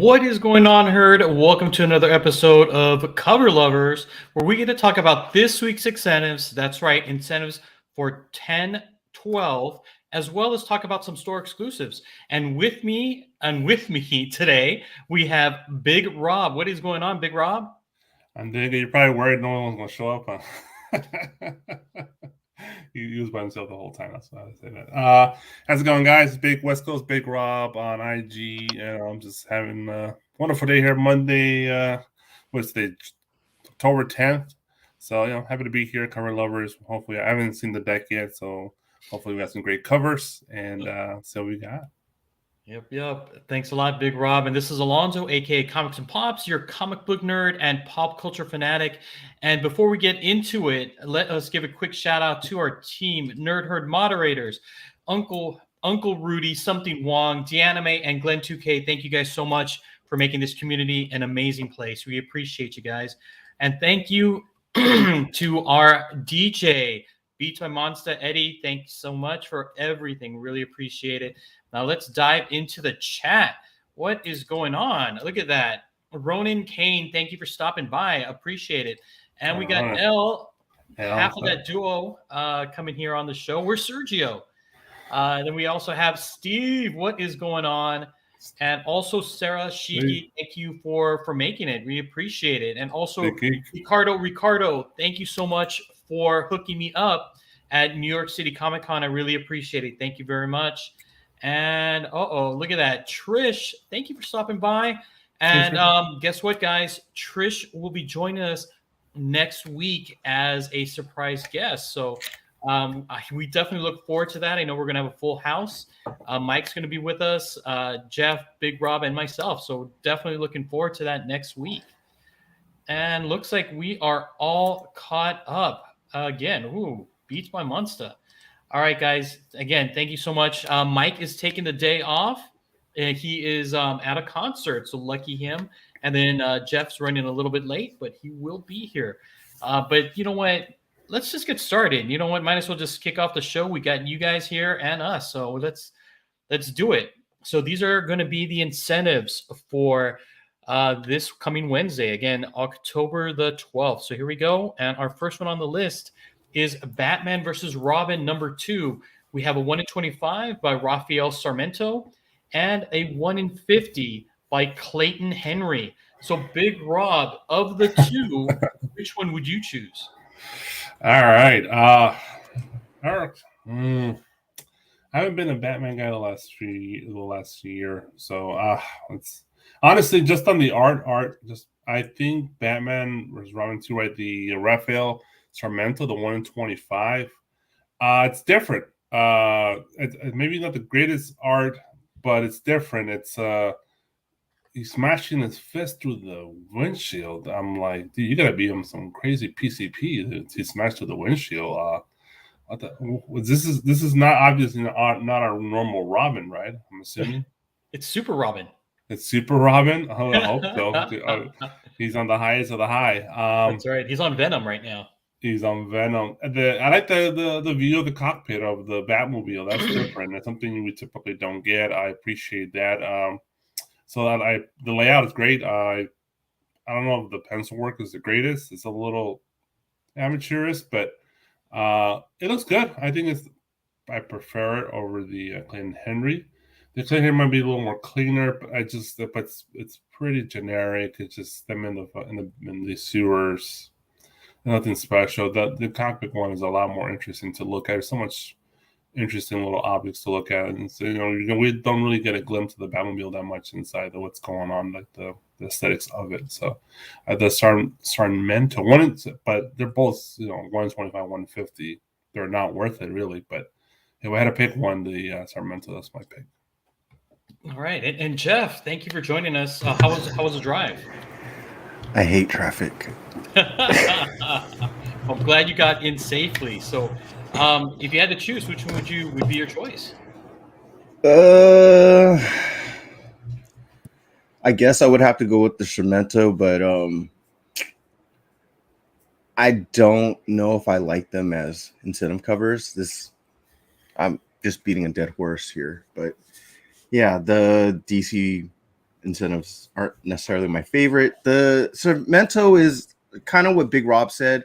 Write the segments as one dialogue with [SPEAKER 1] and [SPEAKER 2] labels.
[SPEAKER 1] What is going on, Herd? Welcome to another episode of Cover Lovers, where we get to talk about this week's incentives. That's right, incentives for 10/12, as well as talk about some store exclusives. And with me today, we have Big Rob. What is going on, Big Rob?
[SPEAKER 2] I'm thinking you're probably worried no one's going to show up. Huh? He was by himself the whole time. That's why I say that. How's it going, guys? Big West Coast, Big Rob on IG. And I'm just having a wonderful day here. Monday, what's today? October 10th. So, happy to be here. Cover lovers. Hopefully, I haven't seen the deck yet. So, hopefully, we got some great covers. And so we got.
[SPEAKER 1] Yep. Thanks a lot, Big Rob. And this is Alonzo, aka Comics and Pops, your comic book nerd and pop culture fanatic. And before we get into it, let us give a quick shout out to our team, Nerd Herd moderators, Uncle Rudy, Something Wong, Deanime, and Glenn 2K. Thank you guys so much for making this community an amazing place. We appreciate you guys. And thank you to our DJ, Beats by Monster Eddie. Thanks so much for everything. Really appreciate it. Now let's dive into the chat. What is going on? Look at that. Ronan Kane, thank you for stopping by. Appreciate it. And we got L, half of that duo coming here on the show. We're Sergio. Then we also have Steve. What is going on? And also Sarah Shiki, thank you for making it. We appreciate it. And also Ricardo, thank you so much for hooking me up at New York City Comic Con. I really appreciate it. Thank you very much. And look at that. Trish, thank you for stopping by. And guess what, guys? Trish will be joining us next week as a surprise guest. So we definitely look forward to that. I know we're going to have a full house. Mike's going to be with us, Jeff, Big Rob, and myself. So definitely looking forward to that next week. And looks like we are all caught up again. Ooh, Beats by Monster. All right, guys. Again, thank you so much. Mike is taking the day off. He is at a concert, so lucky him. And then Jeff's running a little bit late, but he will be here. But you know what? Let's just get started. You know what? Might as well just kick off the show. We got you guys here and us, so let's do it. So these are going to be the incentives for this coming Wednesday. Again, October the 12th. So here we go. And our first one on the list is Batman versus Robin #2. We have a 1 in 25 by Rafael Sarmento and a 1 in 50 by Clayton Henry. So Big Rob, of the two, which one would you choose?
[SPEAKER 2] All right. I haven't been a Batman guy the last year. So it's honestly just on the art. Just I think Batman versus Robin 2, right? The Rafael Sarmento, the 1 in 25. It's different. It's maybe not the greatest art, but it's different. It's he's smashing his fist through the windshield. I'm like, dude, you gotta be on some crazy PCP to smash through the windshield. This is not obviously not our normal Robin, right? I'm assuming
[SPEAKER 1] it's Super Robin.
[SPEAKER 2] It's Super Robin. Oh, I hope so. He's on the highest of the high.
[SPEAKER 1] That's right. He's on Venom right now.
[SPEAKER 2] He's on Venom. I like the view of the cockpit of the Batmobile. That's different. That's something we typically don't get. I appreciate that. So the layout is great. I don't know if the pencil work is the greatest. It's a little amateurish, but it looks good. I think I prefer it over the Clayton Henry. The Clayton Henry might be a little more cleaner, but it's pretty generic. It's just them in the sewers. Nothing special. The cockpit one is a lot more interesting to look at. There's so much interesting little objects to look at, and so we don't really get a glimpse of the Batmobile that much inside of what's going on, like the aesthetics of it. So the Sarmento one, but they're both 125, 150. They're not worth it really. But if I had to pick one, the Sarmento, that's my pick.
[SPEAKER 1] All right, and Jeff, thank you for joining us. How was the drive?
[SPEAKER 3] I hate traffic.
[SPEAKER 1] I'm glad you got in safely. So, if you had to choose, which one would be your choice?
[SPEAKER 3] I guess I would have to go with the Sarmento, but I don't know if I like them as incentive covers. I'm just beating a dead horse here, but yeah, the DC incentives aren't necessarily my favorite. The Sormento is kind of what Big Rob said.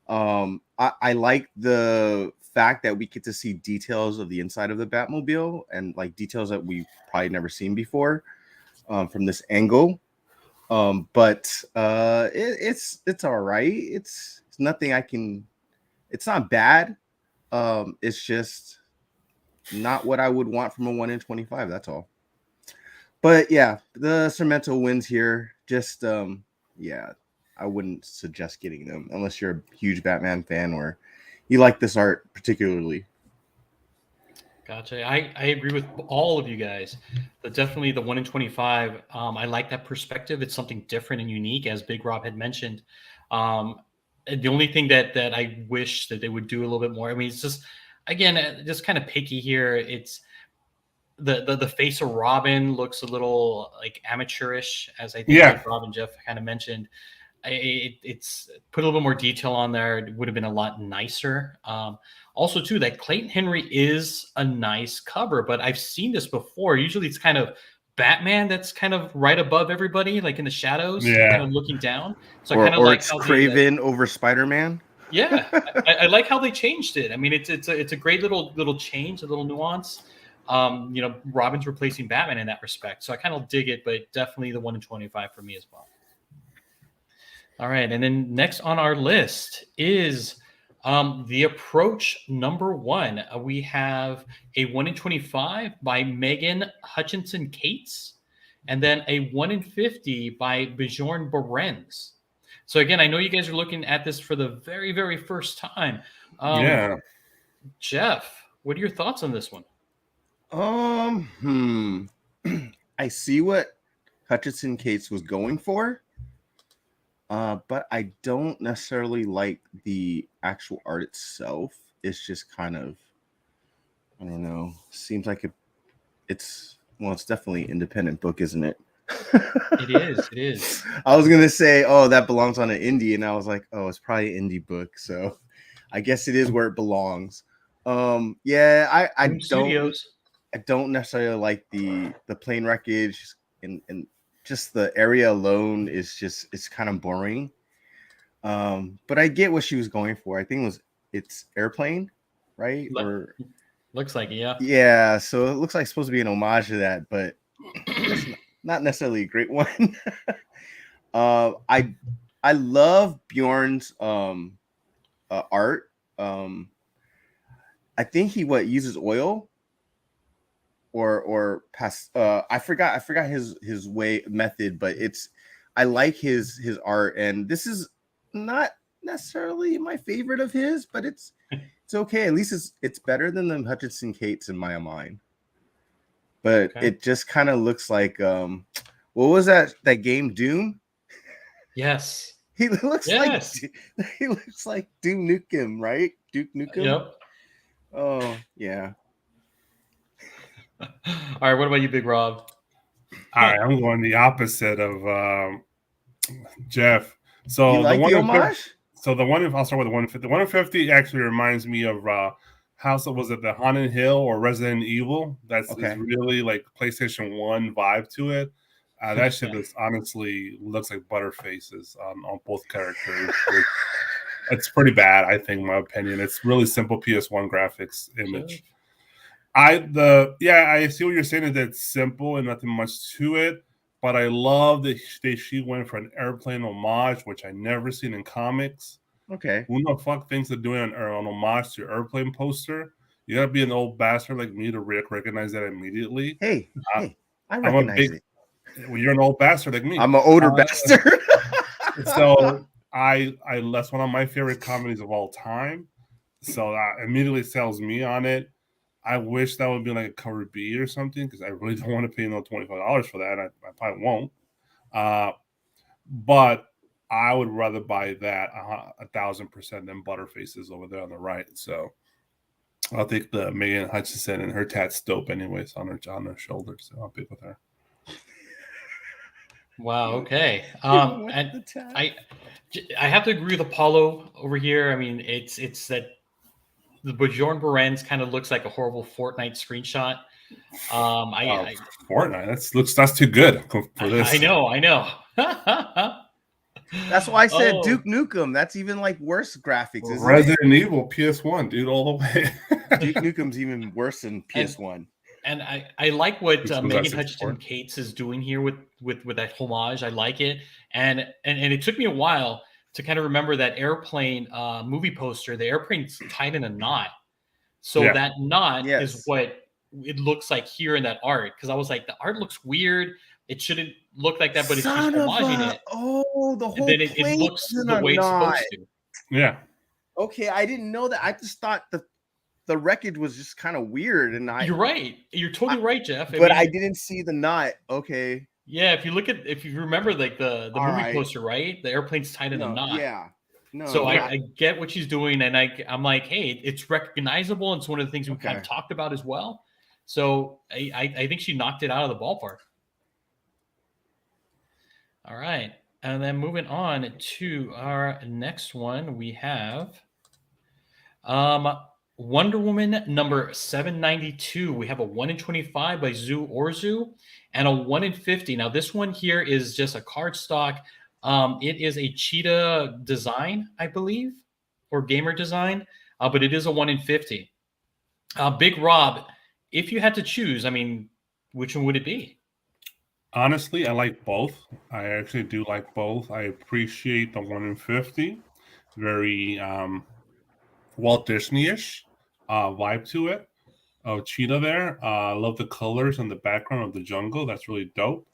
[SPEAKER 3] I like the fact that we get to see details of the inside of the Batmobile and like details that we've probably never seen before from this angle. But it's all right. It's nothing I can. It's not bad. It's just not what I would want from a 1 in 25. That's all. But yeah, the Sormento wins here. Just yeah, I wouldn't suggest getting them unless you're a huge Batman fan or you like this art particularly.
[SPEAKER 1] Gotcha. I agree with all of you guys. But definitely the 1 in 25. I like that perspective. It's something different and unique, as Big Rob had mentioned. The only thing that I wish that they would do a little bit more. I mean, it's just again just kind of picky here. It's the face of Robin looks a little like amateurish, as I think like Rob and Jeff kind of mentioned. It's put a little bit more detail on there. It would have been a lot nicer. Also, too, that Clayton Henry is a nice cover, but I've seen this before. Usually, it's kind of Batman that's kind of right above everybody, like in the shadows, kind of looking down. So I kind of like
[SPEAKER 3] it's
[SPEAKER 1] how
[SPEAKER 3] Craven over Spider-Man.
[SPEAKER 1] Yeah, I like how they changed it. I mean, it's a great little change, a little nuance. Robin's replacing Batman in that respect, so I kind of dig it. But definitely the 1 in 25 for me as well. All right, and then next on our list is The Approach #1. We have a 1 in 25 by Megan Hutchinson Cates, and then a 1 in 50 by Bjorn Berens. So again, I know you guys are looking at this for the very, very first time. Jeff, what are your thoughts on this one?
[SPEAKER 3] I see what Hutchinson Cates was going for. But I don't necessarily like the actual art itself. It's just kind of, I don't know. Seems like it's definitely an independent book, isn't it?
[SPEAKER 1] It is.
[SPEAKER 3] I was gonna say, oh, that belongs on an indie, and I was like, oh, it's probably an indie book, so I guess it is where it belongs. Yeah, I don't necessarily like the plane wreckage and just the area alone is just it's kind of boring. But I get what she was going for. I think it's airplane, right? Or
[SPEAKER 1] looks like it, yeah.
[SPEAKER 3] Yeah, so it looks like it's supposed to be an homage to that, but it's not necessarily a great one. I love Bjorn's art. I think he uses oil or pass. I forgot his method, but I like his art, and this is not necessarily my favorite of his, but it's okay. At least it's better than the Hutchinson Cates in my mind. But it just kind of looks like what was that game Doom?
[SPEAKER 1] Yes.
[SPEAKER 3] He looks like Doom Nukem, right? Duke Nukem.
[SPEAKER 1] Yep.
[SPEAKER 3] Oh yeah.
[SPEAKER 1] All right. What about you, Big Rob?
[SPEAKER 2] All right, I'm going the opposite of Jeff. So
[SPEAKER 3] you like the homage?
[SPEAKER 2] So I'll start with the 150. The 150 actually reminds me of the Haunted Hill or Resident Evil. Is really like PlayStation 1 vibe to it. That shit is honestly looks like butterfaces on both characters. It's pretty bad, I think, in my opinion. It's really simple PS1 graphics image. I see what you're saying, is that it's simple and nothing much to it. But I love that she went for an airplane homage, which I never seen in comics.
[SPEAKER 3] Okay.
[SPEAKER 2] Who the fuck thinks of doing an homage to your airplane poster? You gotta be an old bastard like me to recognize that immediately.
[SPEAKER 3] Hey, I recognize it.
[SPEAKER 2] Well, you're an old bastard like me.
[SPEAKER 3] I'm an older bastard.
[SPEAKER 2] So that's one of my favorite comedies of all time. So that immediately sells me on it. I wish that would be like a cover B or something, because I really don't want to pay no $25 for that. I probably won't. But I would rather buy that 1,000% than Butterfaces over there on the right. So I'll take the Megan Hutchinson, and her tat's dope anyways on her shoulders. So I'll pick with her.
[SPEAKER 1] Wow. Okay. And I have to agree with Apollo over here. I mean, it's that the Bjorn Barends kind of looks like a horrible Fortnite screenshot.
[SPEAKER 2] Fortnite. That's too good for this.
[SPEAKER 1] I know.
[SPEAKER 3] That's why I said
[SPEAKER 1] Oh.
[SPEAKER 3] Duke Nukem. That's even like worse graphics, isn't
[SPEAKER 2] Resident Evil PS1, dude, all the way.
[SPEAKER 3] it? Duke Nukem's even worse than PS1.
[SPEAKER 1] And I like what
[SPEAKER 2] It's
[SPEAKER 1] Megan
[SPEAKER 2] 64.
[SPEAKER 1] Hutchinson Cates is doing here with that homage. I like it, and it took me a while to kind of remember that airplane movie poster. The airplane's tied in a knot, so
[SPEAKER 2] Yeah.
[SPEAKER 1] that knot
[SPEAKER 3] Yes.
[SPEAKER 1] is what it looks like here in that art. Because I was like, the art looks weird. It shouldn't look like that, but if she's homaging it,
[SPEAKER 3] oh, the whole
[SPEAKER 1] then it looks the way it's supposed to.
[SPEAKER 2] Yeah.
[SPEAKER 3] Okay, I didn't know that. I just thought the wreckage was just kind of weird, and
[SPEAKER 1] You're right. You're totally right, Jeff.
[SPEAKER 3] But I didn't see the knot. Okay.
[SPEAKER 1] Yeah, if you remember like the movie
[SPEAKER 3] right.
[SPEAKER 1] poster, right? The airplane's tied in a knot.
[SPEAKER 3] Yeah. No.
[SPEAKER 1] So I get what she's doing, and I'm like, hey, it's recognizable. And it's one of the things we kind of talked about as well. So I think she knocked it out of the ballpark. All right, and then moving on to our next one, we have Wonder Woman number 792. We have a 1 in 25 by Zu Orzu and a 1 in 50. Now, this one here is just a cardstock. It is a cheetah design, I believe, or gamer design, but it is a 1 in 50. Big Rob, if you had to choose, I mean, which one would it be?
[SPEAKER 2] Honestly, I like both. I actually do like both. I appreciate the 1 in 50. Very Walt Disney-ish vibe to it. Oh, cheetah there. I love the colors and the background of the jungle. That's really dope.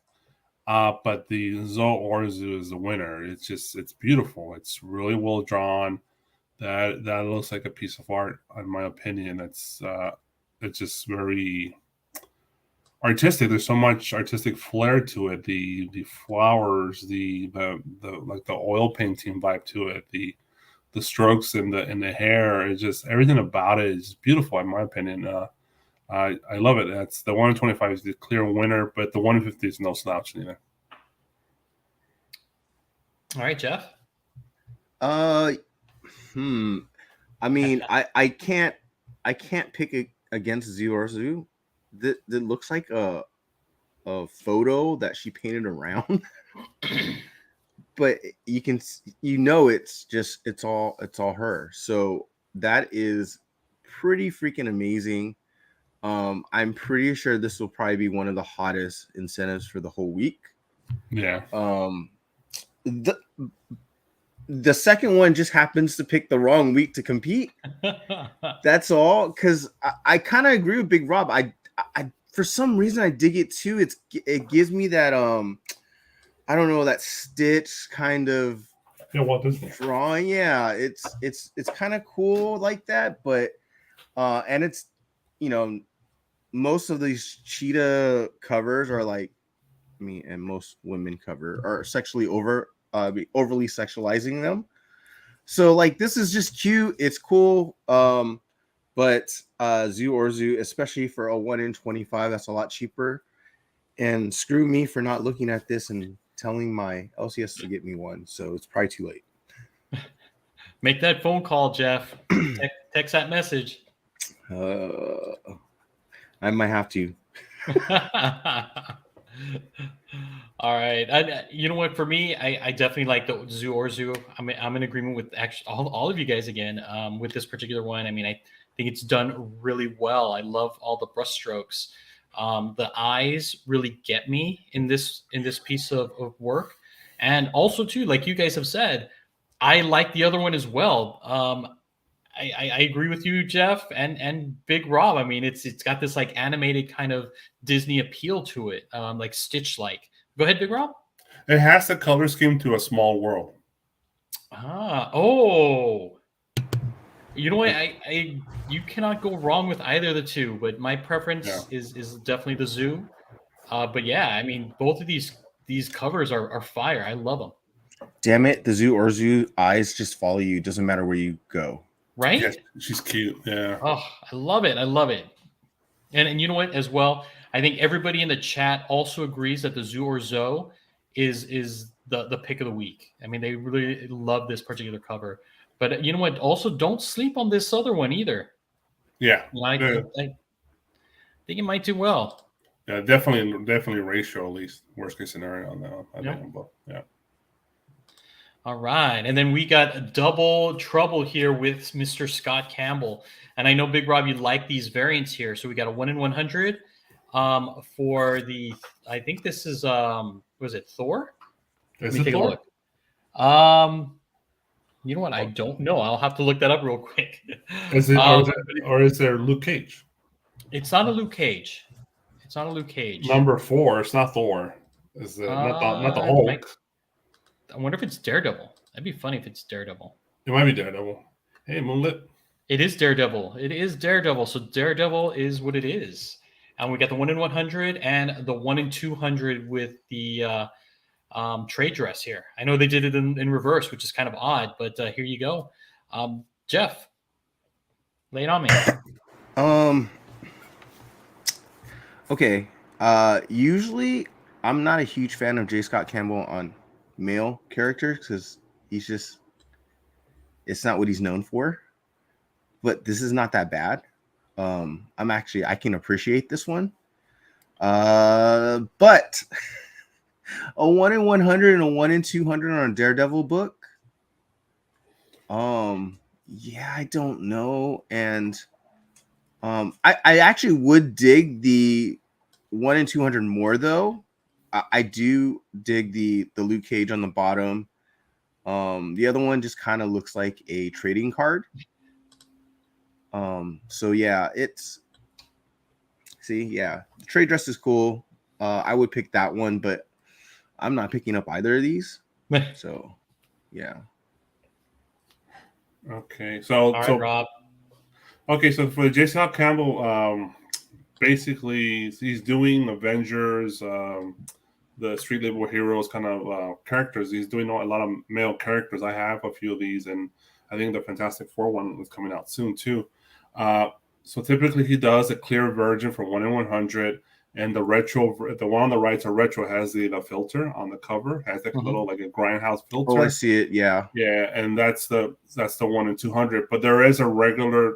[SPEAKER 2] But the Zo Orzu is the winner. It's beautiful. It's really well drawn. That looks like a piece of art, in my opinion. It's just very artistic. There's so much artistic flair to it. The flowers, the like the oil painting vibe to it. The strokes in the hair. It's just everything about it is beautiful, in my opinion. I love it. That's the 1 in 25 is the clear winner, but the 1 in 50 is no slouch either.
[SPEAKER 1] All right, Jeff.
[SPEAKER 3] I mean, I can't pick against Zu Orzu. That looks like a photo that she painted around. But it's all her. So that is pretty freaking amazing. I'm pretty sure this will probably be one of the hottest incentives for the whole week.
[SPEAKER 2] Yeah.
[SPEAKER 3] The second one just happens to pick the wrong week to compete. That's all. Because I kind of agree with Big Rob. I for some reason I dig it too. It gives me that I don't know, that Stitch kind of drawing. Yeah, it's kind of cool like that, but and it's, you know, most of these cheetah covers are like, I mean, and most women cover are sexually overly sexualizing them. So like, this is just cute. It's cool. But Zu Orzu, especially for a 1 in 25, that's a lot cheaper. And screw me for not looking at this and telling my LCS to get me one. So it's probably too late.
[SPEAKER 1] Make that phone call, Jeff. Text that message.
[SPEAKER 3] I might have to.
[SPEAKER 1] All right. You know what? For me, I definitely like the Zu Orzu. I'm in agreement with actually all of you guys again with this particular one. I mean, I think it's done really well. I love all the brush strokes. The eyes really get me in this piece of work. And also, too, like you guys have said, I like the other one as well. I agree with you, Jeff, and Big Rob. I mean, it's got this like animated kind of Disney appeal to it, like Stitch-like. Go ahead, Big Rob.
[SPEAKER 2] It has the color scheme to A Small World.
[SPEAKER 1] You know what? You cannot go wrong with either of the two, but my preference is definitely the Zoo. But yeah, I mean, both of these covers are fire. I love them.
[SPEAKER 3] Damn it, the Zu Orzu eyes just follow you. Doesn't matter where you go.
[SPEAKER 1] Right?
[SPEAKER 2] Yeah, she's cute. Yeah.
[SPEAKER 1] Oh, I love it. And you know what? As well, I think everybody in the chat also agrees that the Zu Orzu is the pick of the week. I mean, they really love this particular cover. But you know what? Also, don't sleep on this other one either.
[SPEAKER 2] Yeah,
[SPEAKER 1] You know, I think it might do well.
[SPEAKER 2] yeah, definitely ratio, at least worst case scenario on that one. I
[SPEAKER 1] Yep.
[SPEAKER 2] think on both. Yeah.
[SPEAKER 1] All right, and then we got double trouble here with Mr. Scott Campbell, and I know Big Rob, you like these variants here. So we got a 1 in 100 for the. I think this is was it Thor? Let
[SPEAKER 2] Is
[SPEAKER 1] me
[SPEAKER 2] it
[SPEAKER 1] take a
[SPEAKER 2] Thor?
[SPEAKER 1] look. You know what? I don't know. I'll have to look that up real quick.
[SPEAKER 2] Is it, or is there Luke Cage?
[SPEAKER 1] It's not a Luke Cage. It's not a Luke Cage.
[SPEAKER 2] Number 4. It's not Thor. Is it not the Hulk?
[SPEAKER 1] I wonder if it's Daredevil. That'd be funny if it's Daredevil.
[SPEAKER 2] It might be Daredevil. Hey, Moonlit.
[SPEAKER 1] It is Daredevil. It is Daredevil. So Daredevil is what it is. And we got the 1 in 100 and the 1 in 200 with the trade dress here. I know they did it in reverse, which is kind of odd, but here you go. Jeff, lay it on me.
[SPEAKER 3] Okay. Usually I'm not a huge fan of J. Scott Campbell on male characters because it's not what he's known for. But this is not that bad. I can appreciate this one. But a 1 in 100 and a 1 in 200 on a Daredevil book. Yeah, I don't know. And I actually would dig the 1 in 200 more though. I do dig the Luke Cage on the bottom. The other one just kind of looks like a trading card. So yeah, the trade dress is cool. I would pick that one, but I'm not picking up either of these. So yeah.
[SPEAKER 2] Okay, so
[SPEAKER 1] All right, Rob.
[SPEAKER 2] Okay, so for J. Scott Campbell, basically he's doing Avengers, the street level heroes kind of characters. He's doing a lot of male characters. I have a few of these, and I think the Fantastic Four one is coming out soon too. So typically he does a clear version for 1 in 100, and the one on the right's a retro, has the filter on the cover, has like a little like a grindhouse filter.
[SPEAKER 3] Oh, I see it. Yeah,
[SPEAKER 2] yeah, and that's the 1 in 200. But there is a regular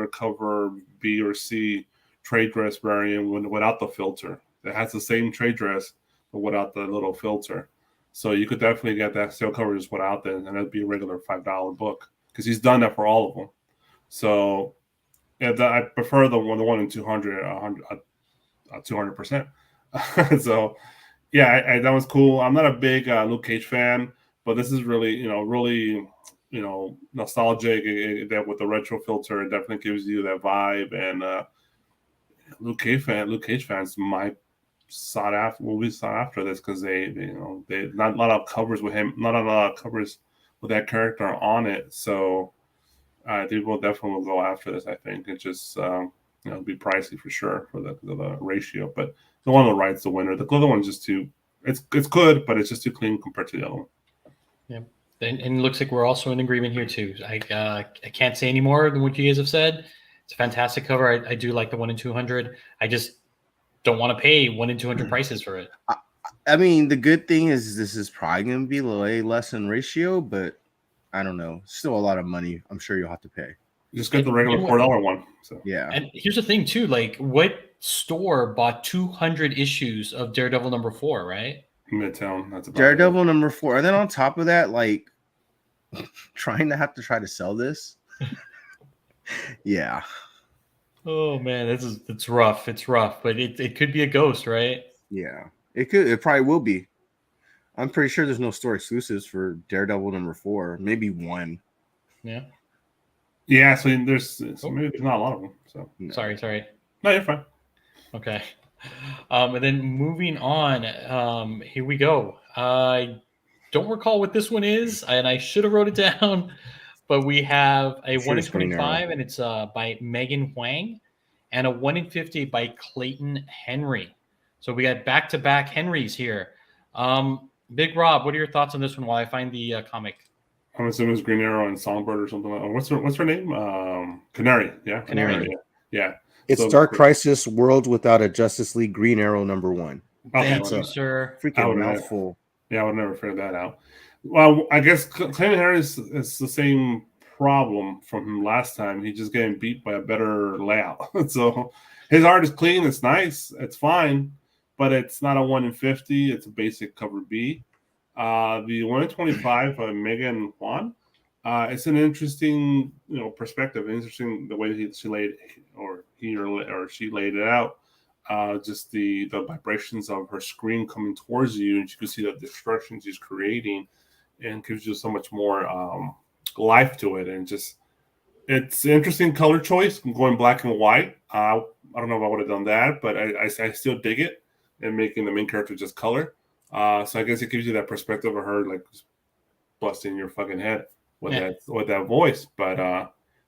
[SPEAKER 2] cover B or C trade dress variant without the filter. It has the same trade dress but without the little filter. So you could definitely get that sale cover just without that, and that'd be a regular $5 book because he's done that for all of them. So yeah, I prefer the 1 in 200, 200%. So yeah, that was cool. I'm not a big Luke Cage fan, but this is really nostalgic. That with the retro filter, it definitely gives you that vibe. And Luke Cage fans might will be sought after this because they not a lot of covers with him, not a lot of covers with that character on it. So they will definitely go after this. I think it's just be pricey for sure for the ratio, but the one on the right's the winner. The other one's just too. It's good, but it's just too clean compared to the other one.
[SPEAKER 1] Yeah, and it looks like we're also in agreement here too. I can't say any more than what you guys have said. It's a fantastic cover. I do like the 1 in 200. I just don't want to pay 1 in 200 prices for it.
[SPEAKER 3] I mean, the good thing is this is probably going to be way less in ratio, but I don't know. Still a lot of money. I'm sure you'll have to pay.
[SPEAKER 2] Just get the regular $4 one. So
[SPEAKER 3] yeah.
[SPEAKER 1] And here's the thing too. Like, what store bought 200 issues of Daredevil number 4? Right?
[SPEAKER 2] Midtown. That's about
[SPEAKER 3] Daredevil number 4, and then on top of that, like trying to sell this. Yeah.
[SPEAKER 1] Oh man, it's rough. It's rough, but it could be a ghost, right?
[SPEAKER 3] Yeah, it could. It probably will be. I'm pretty sure there's no store exclusives for Daredevil number 4. Maybe one.
[SPEAKER 1] Yeah.
[SPEAKER 2] Yeah. So maybe there's not a lot of them. So
[SPEAKER 1] no. Sorry.
[SPEAKER 2] No, you're fine.
[SPEAKER 1] Okay. And then moving on. Here we go. I don't recall what this one is, and I should have wrote it down. But we have a 1 in 25, and it's by Megan Huang, and a 1 in 50 by Clayton Henry. So we got back-to-back Henrys here. Big Rob, what are your thoughts on this one while I find the comic?
[SPEAKER 2] I'm assuming it's Green Arrow and Songbird or something like that. What's her name? Canary. Yeah.
[SPEAKER 1] Canary.
[SPEAKER 2] Yeah.
[SPEAKER 3] It's Dark Crisis World Without a Justice League Green Arrow number 1.
[SPEAKER 1] Thank you, sir.
[SPEAKER 3] Freaking mouthful.
[SPEAKER 2] I would never figure that out. Well, I guess Clayton Henry is the same problem from him last time. He's just getting beat by a better layout. So his art is clean. It's nice. It's fine, but it's not a 1 in 50. It's a basic cover B. The 1 in 25 by Megan Juan. It's an interesting, perspective. Interesting the way she laid, or she laid it out. Just the vibrations of her screen coming towards you, and you can see the destruction she's creating, and gives you so much more life to it. And just, it's an interesting color choice. I'm going black and white. I don't know if I would have done that, but I still dig it, and making the main character just color. So I guess it gives you that perspective of her like just busting your fucking head with that voice. But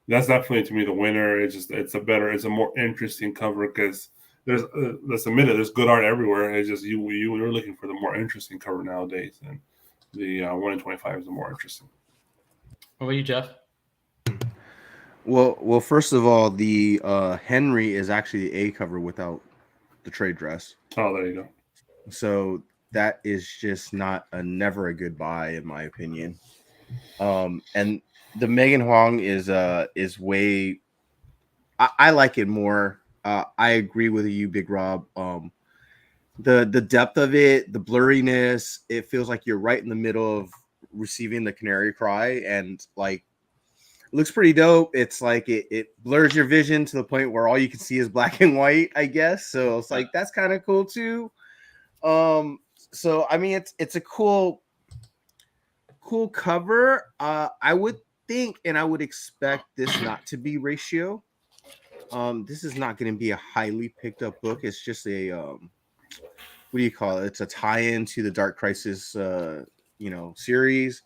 [SPEAKER 2] that's definitely, to me, the winner. It's a more interesting cover, because let's admit it, there's good art everywhere. It's just you're looking for the more interesting cover nowadays, and the 1 in 25 is the more interesting.
[SPEAKER 1] What about you, Jeff?
[SPEAKER 3] Well, first of all, the Henry is actually the A cover without the trade dress.
[SPEAKER 2] Oh, there you go.
[SPEAKER 3] So that is just never a good buy, in my opinion. And the Megan Huang is way. I like it more. I agree with you, Big Rob. The depth of it, the blurriness, it feels like you're right in the middle of receiving the canary cry, and like, it looks pretty dope. It's like it blurs your vision to the point where all you can see is black and white, I guess. So it's like, that's kind of cool too. So I mean, it's a cool cover. I would think, and I would expect this not to be ratio. This is not going to be a highly picked up book. It's just a what do you call it? It's a tie-in to the Dark Crisis series.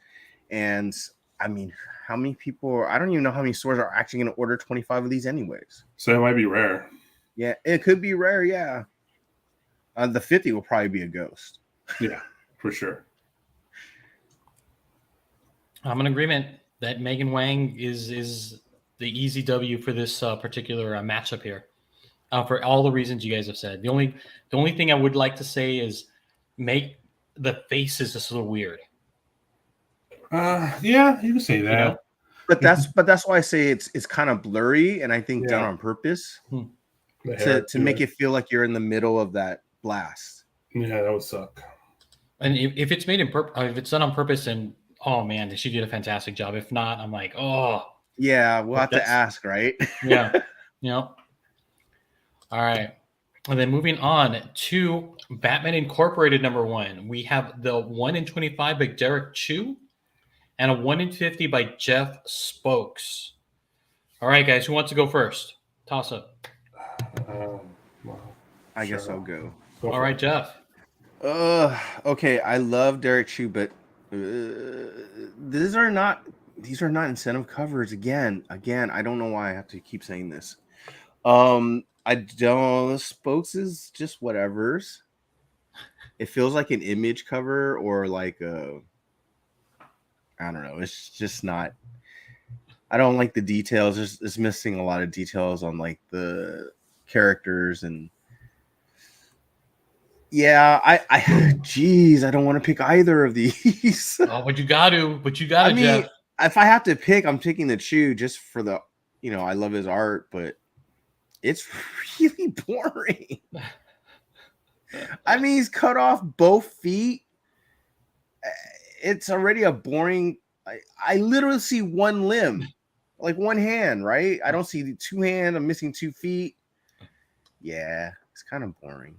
[SPEAKER 3] And I mean, how many people I don't even know how many stores are actually going to order 25 of these anyways.
[SPEAKER 2] So it might be rare.
[SPEAKER 3] Yeah, it could be rare. Yeah. The 50 will probably be a ghost.
[SPEAKER 2] Yeah, for sure.
[SPEAKER 1] I'm in agreement that Megan Wang is the easy W for this particular matchup here, for all the reasons you guys have said. The only thing I would like to say is make the faces just a little weird.
[SPEAKER 2] Yeah, you can say that.
[SPEAKER 3] But that's why I say it's kind of blurry, and I think done on purpose to make it feel like you're in the middle of that blast.
[SPEAKER 2] Yeah, that would suck.
[SPEAKER 1] And if it's made if it's done on purpose, and oh man, she did a fantastic job. If not, I'm like, oh
[SPEAKER 3] yeah, we'll have to ask, right?
[SPEAKER 1] Yeah. All right. And then moving on to Batman Incorporated #1, we have the 1 in 25 by Derek Chu and a 1 in 50 by Jeff Spokes. All right, guys, who wants to go first? Toss up.
[SPEAKER 3] I guess I'll go.
[SPEAKER 1] All right, Jeff.
[SPEAKER 3] Okay, I love Derek Chu, but these are not incentive covers again. I don't know why I have to keep saying this. I don't. Spokes is just whatever's. It feels like an image cover or like a. I don't know. It's just not. I don't like the details. It's missing a lot of details on like the characters and. Yeah, I don't want to pick either of these.
[SPEAKER 1] Oh, but you got to,
[SPEAKER 3] I mean,
[SPEAKER 1] Jeff.
[SPEAKER 3] If I have to pick, I'm picking the Chew just for the, I love his art, but it's really boring. I mean, he's cut off both feet. It's already a boring. I literally see one limb, like one hand, right? I don't see the two hands. I'm missing 2 feet. Yeah, it's kind of boring.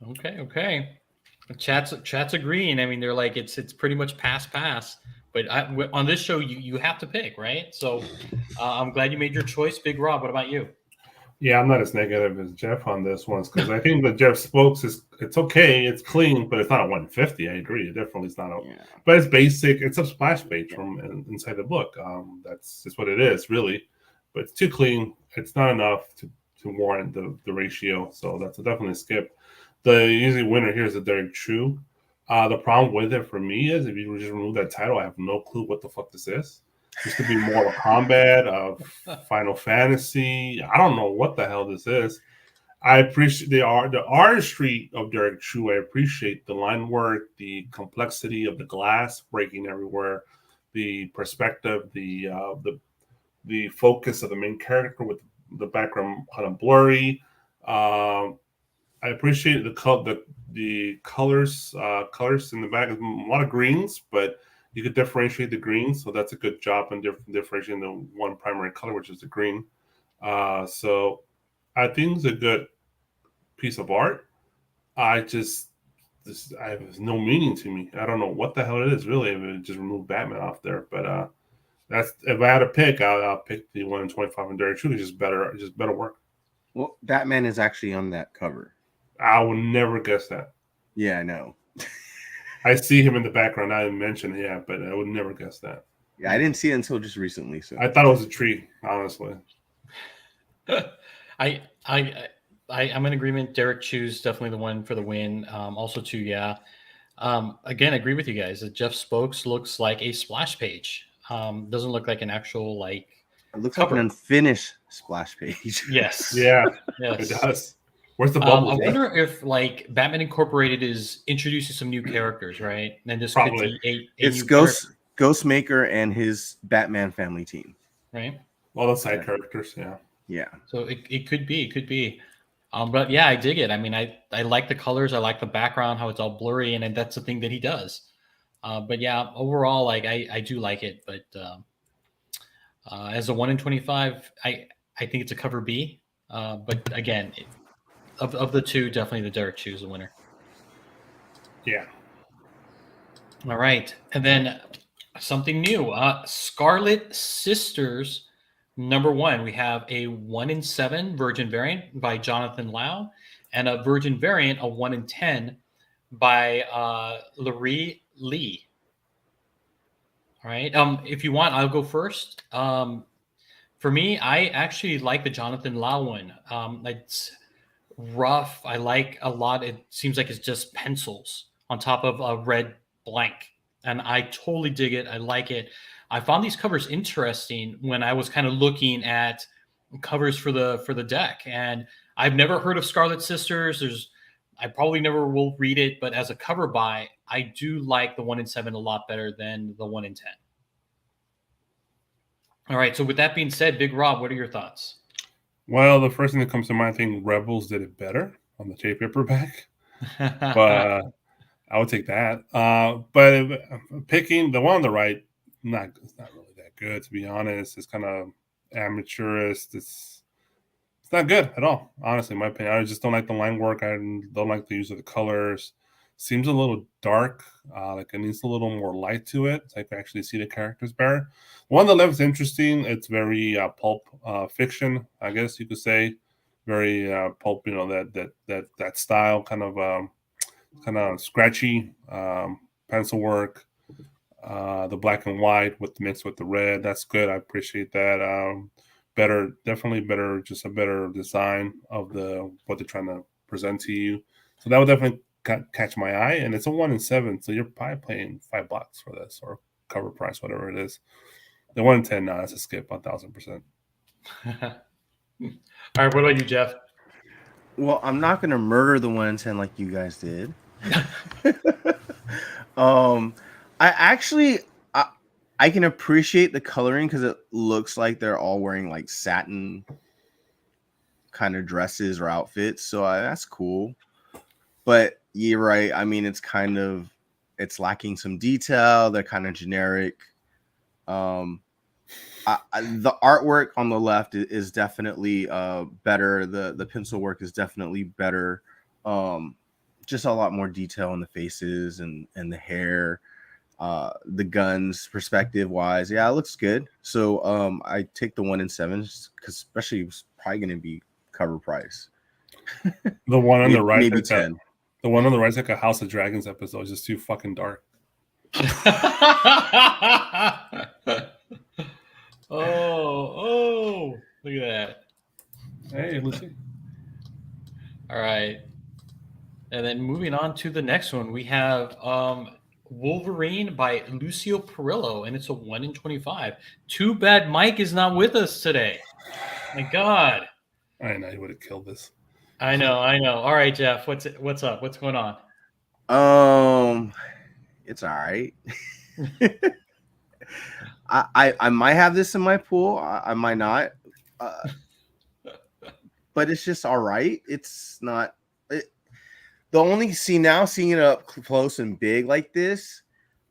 [SPEAKER 1] Okay. Chat's agreeing. I mean, they're like it's pretty much pass. But on this show, you have to pick, right? So I'm glad you made your choice, Big Rob. What about you?
[SPEAKER 2] Yeah, I'm not as negative as Jeff on this one, because I think that Jeff Spokes it's okay, it's clean, but it's not a 150. I agree, it definitely is not but it's basic. It's a splash page from inside the book. That's just what it is, really. But it's too clean. It's not enough to warrant the ratio. So that's definitely a skip. The easy winner here is the Derek Chu. The problem with it for me is if you just remove that title, I have no clue what the fuck this is. This could be Mortal Kombat, Final Fantasy. I don't know what the hell this is. I appreciate the artistry of Derek Chu. I appreciate the line work, the complexity of the glass breaking everywhere, the perspective, the focus of the main character with the background kind of blurry. I appreciate the colors in the back. A lot of greens, but you could differentiate the greens, so that's a good job in differentiating the one primary color, which is the green. So I think it's a good piece of art. I have no meaning to me. I don't know what the hell it is really. If it just remove Batman off there, but that's if I had to pick, I'll pick the 1 in 25 and Derek Chu. Just better work.
[SPEAKER 3] Well, Batman is actually on that cover.
[SPEAKER 2] I would never guess that.
[SPEAKER 3] Yeah, I know.
[SPEAKER 2] I see him in the background. I didn't mention it yet, but I would never guess that.
[SPEAKER 3] Yeah, I didn't see it until just recently. So
[SPEAKER 2] I thought it was a tree, honestly.
[SPEAKER 1] I'm in agreement. Derek Chu's definitely the one for the win. Also, too, yeah. Again, I agree with you guys. Jeff Spokes looks like a splash page. Doesn't look like an actual like.
[SPEAKER 3] It looks
[SPEAKER 1] cover.
[SPEAKER 3] like an unfinished splash page.
[SPEAKER 1] Yes.
[SPEAKER 2] Yeah.
[SPEAKER 1] Yes.
[SPEAKER 2] It does. Where's the bubble?
[SPEAKER 1] I wonder if like Batman Incorporated is introducing some new characters, right? And this
[SPEAKER 2] Probably.
[SPEAKER 1] could be
[SPEAKER 3] It's
[SPEAKER 1] new character,
[SPEAKER 3] Ghostmaker and his Batman family team.
[SPEAKER 1] right?
[SPEAKER 2] All the side characters, yeah.
[SPEAKER 3] Yeah.
[SPEAKER 1] So it could be. But yeah, I dig it. I mean, I like the colors. I like the background, how it's all blurry, and that's the thing that he does. But yeah, overall, like I do like it. But as a 1 in 25, I think it's a cover B. But again, of the two, definitely the Derek Chu is the winner.
[SPEAKER 2] Yeah.
[SPEAKER 1] All right, and then something new. Scarlet Sisters. Number 1, we have a 1 in 7 Virgin variant by Jonathan Lau, and a Virgin variant, a 1 in 10 by Larry Lee. All right. If you want, I'll go first. For me, I actually like the Jonathan Lau one. It's rough. I like a lot. It seems like it's just pencils on top of a red blank, and I totally dig it. I like it. I found these covers interesting when I was kind of looking at covers for the deck, and I've never heard of Scarlet Sisters. I probably never will read it, but as a cover buy, I do like the 1 in 7 a lot better than the 1 in 10. All right. So with that being said, Big Rob, what are your thoughts?
[SPEAKER 2] Well, the first thing that comes to mind, I think Rebels did it better on the trade paperback, but I would take that. But picking the one on the right, it's not really that good, to be honest. It's kind of amateurist. It's not good at all, honestly, in my opinion. I just don't like the line work. I don't like the use of the colors. Seems a little dark. Like it needs a little more light to it, so I can actually see the characters better. One on the left is interesting. It's very pulp fiction, I guess you could say. Very pulp, that style, kind of scratchy pencil work. The black and white mixed with the red. That's good. I appreciate that. Definitely better, just a better design of what they're trying to present to you. So that would definitely catch my eye. And it's a 1 in 7, so you're probably paying $5 for this, or cover price, whatever it is. The 1 in 10, that's a skip, 1,000%.
[SPEAKER 1] All right, what about you, Jeff?
[SPEAKER 3] Well, I'm not gonna murder the 1 in 10 like you guys did. I can appreciate the coloring because it looks like they're all wearing like satin kind of dresses or outfits, so that's cool. But you're right. I mean, it's lacking some detail. They're kind of generic. The artwork on the left is definitely better. The pencil work is definitely better. Just a lot more detail in the faces and the hair. The guns perspective wise, yeah, it looks good. So I take the 1 in 7 because especially it's probably going to be cover price.
[SPEAKER 2] The one on the right,
[SPEAKER 3] maybe 10.
[SPEAKER 2] The one on the right is like a House of Dragons episode. It's just too fucking dark.
[SPEAKER 1] Oh, look at that.
[SPEAKER 2] Hey, Lucio.
[SPEAKER 1] All right. And then moving on to the next one, we have Wolverine by Lucio Perillo, and it's a 1 in 25. Too bad Mike is not with us today. My God.
[SPEAKER 2] I know he would have killed this.
[SPEAKER 1] I know. All right, Jeff, what's up? What's going on?
[SPEAKER 3] It's all right. I might have this in my pool. I might not. But it's just all right. It's not. The only seeing it up close and big like this,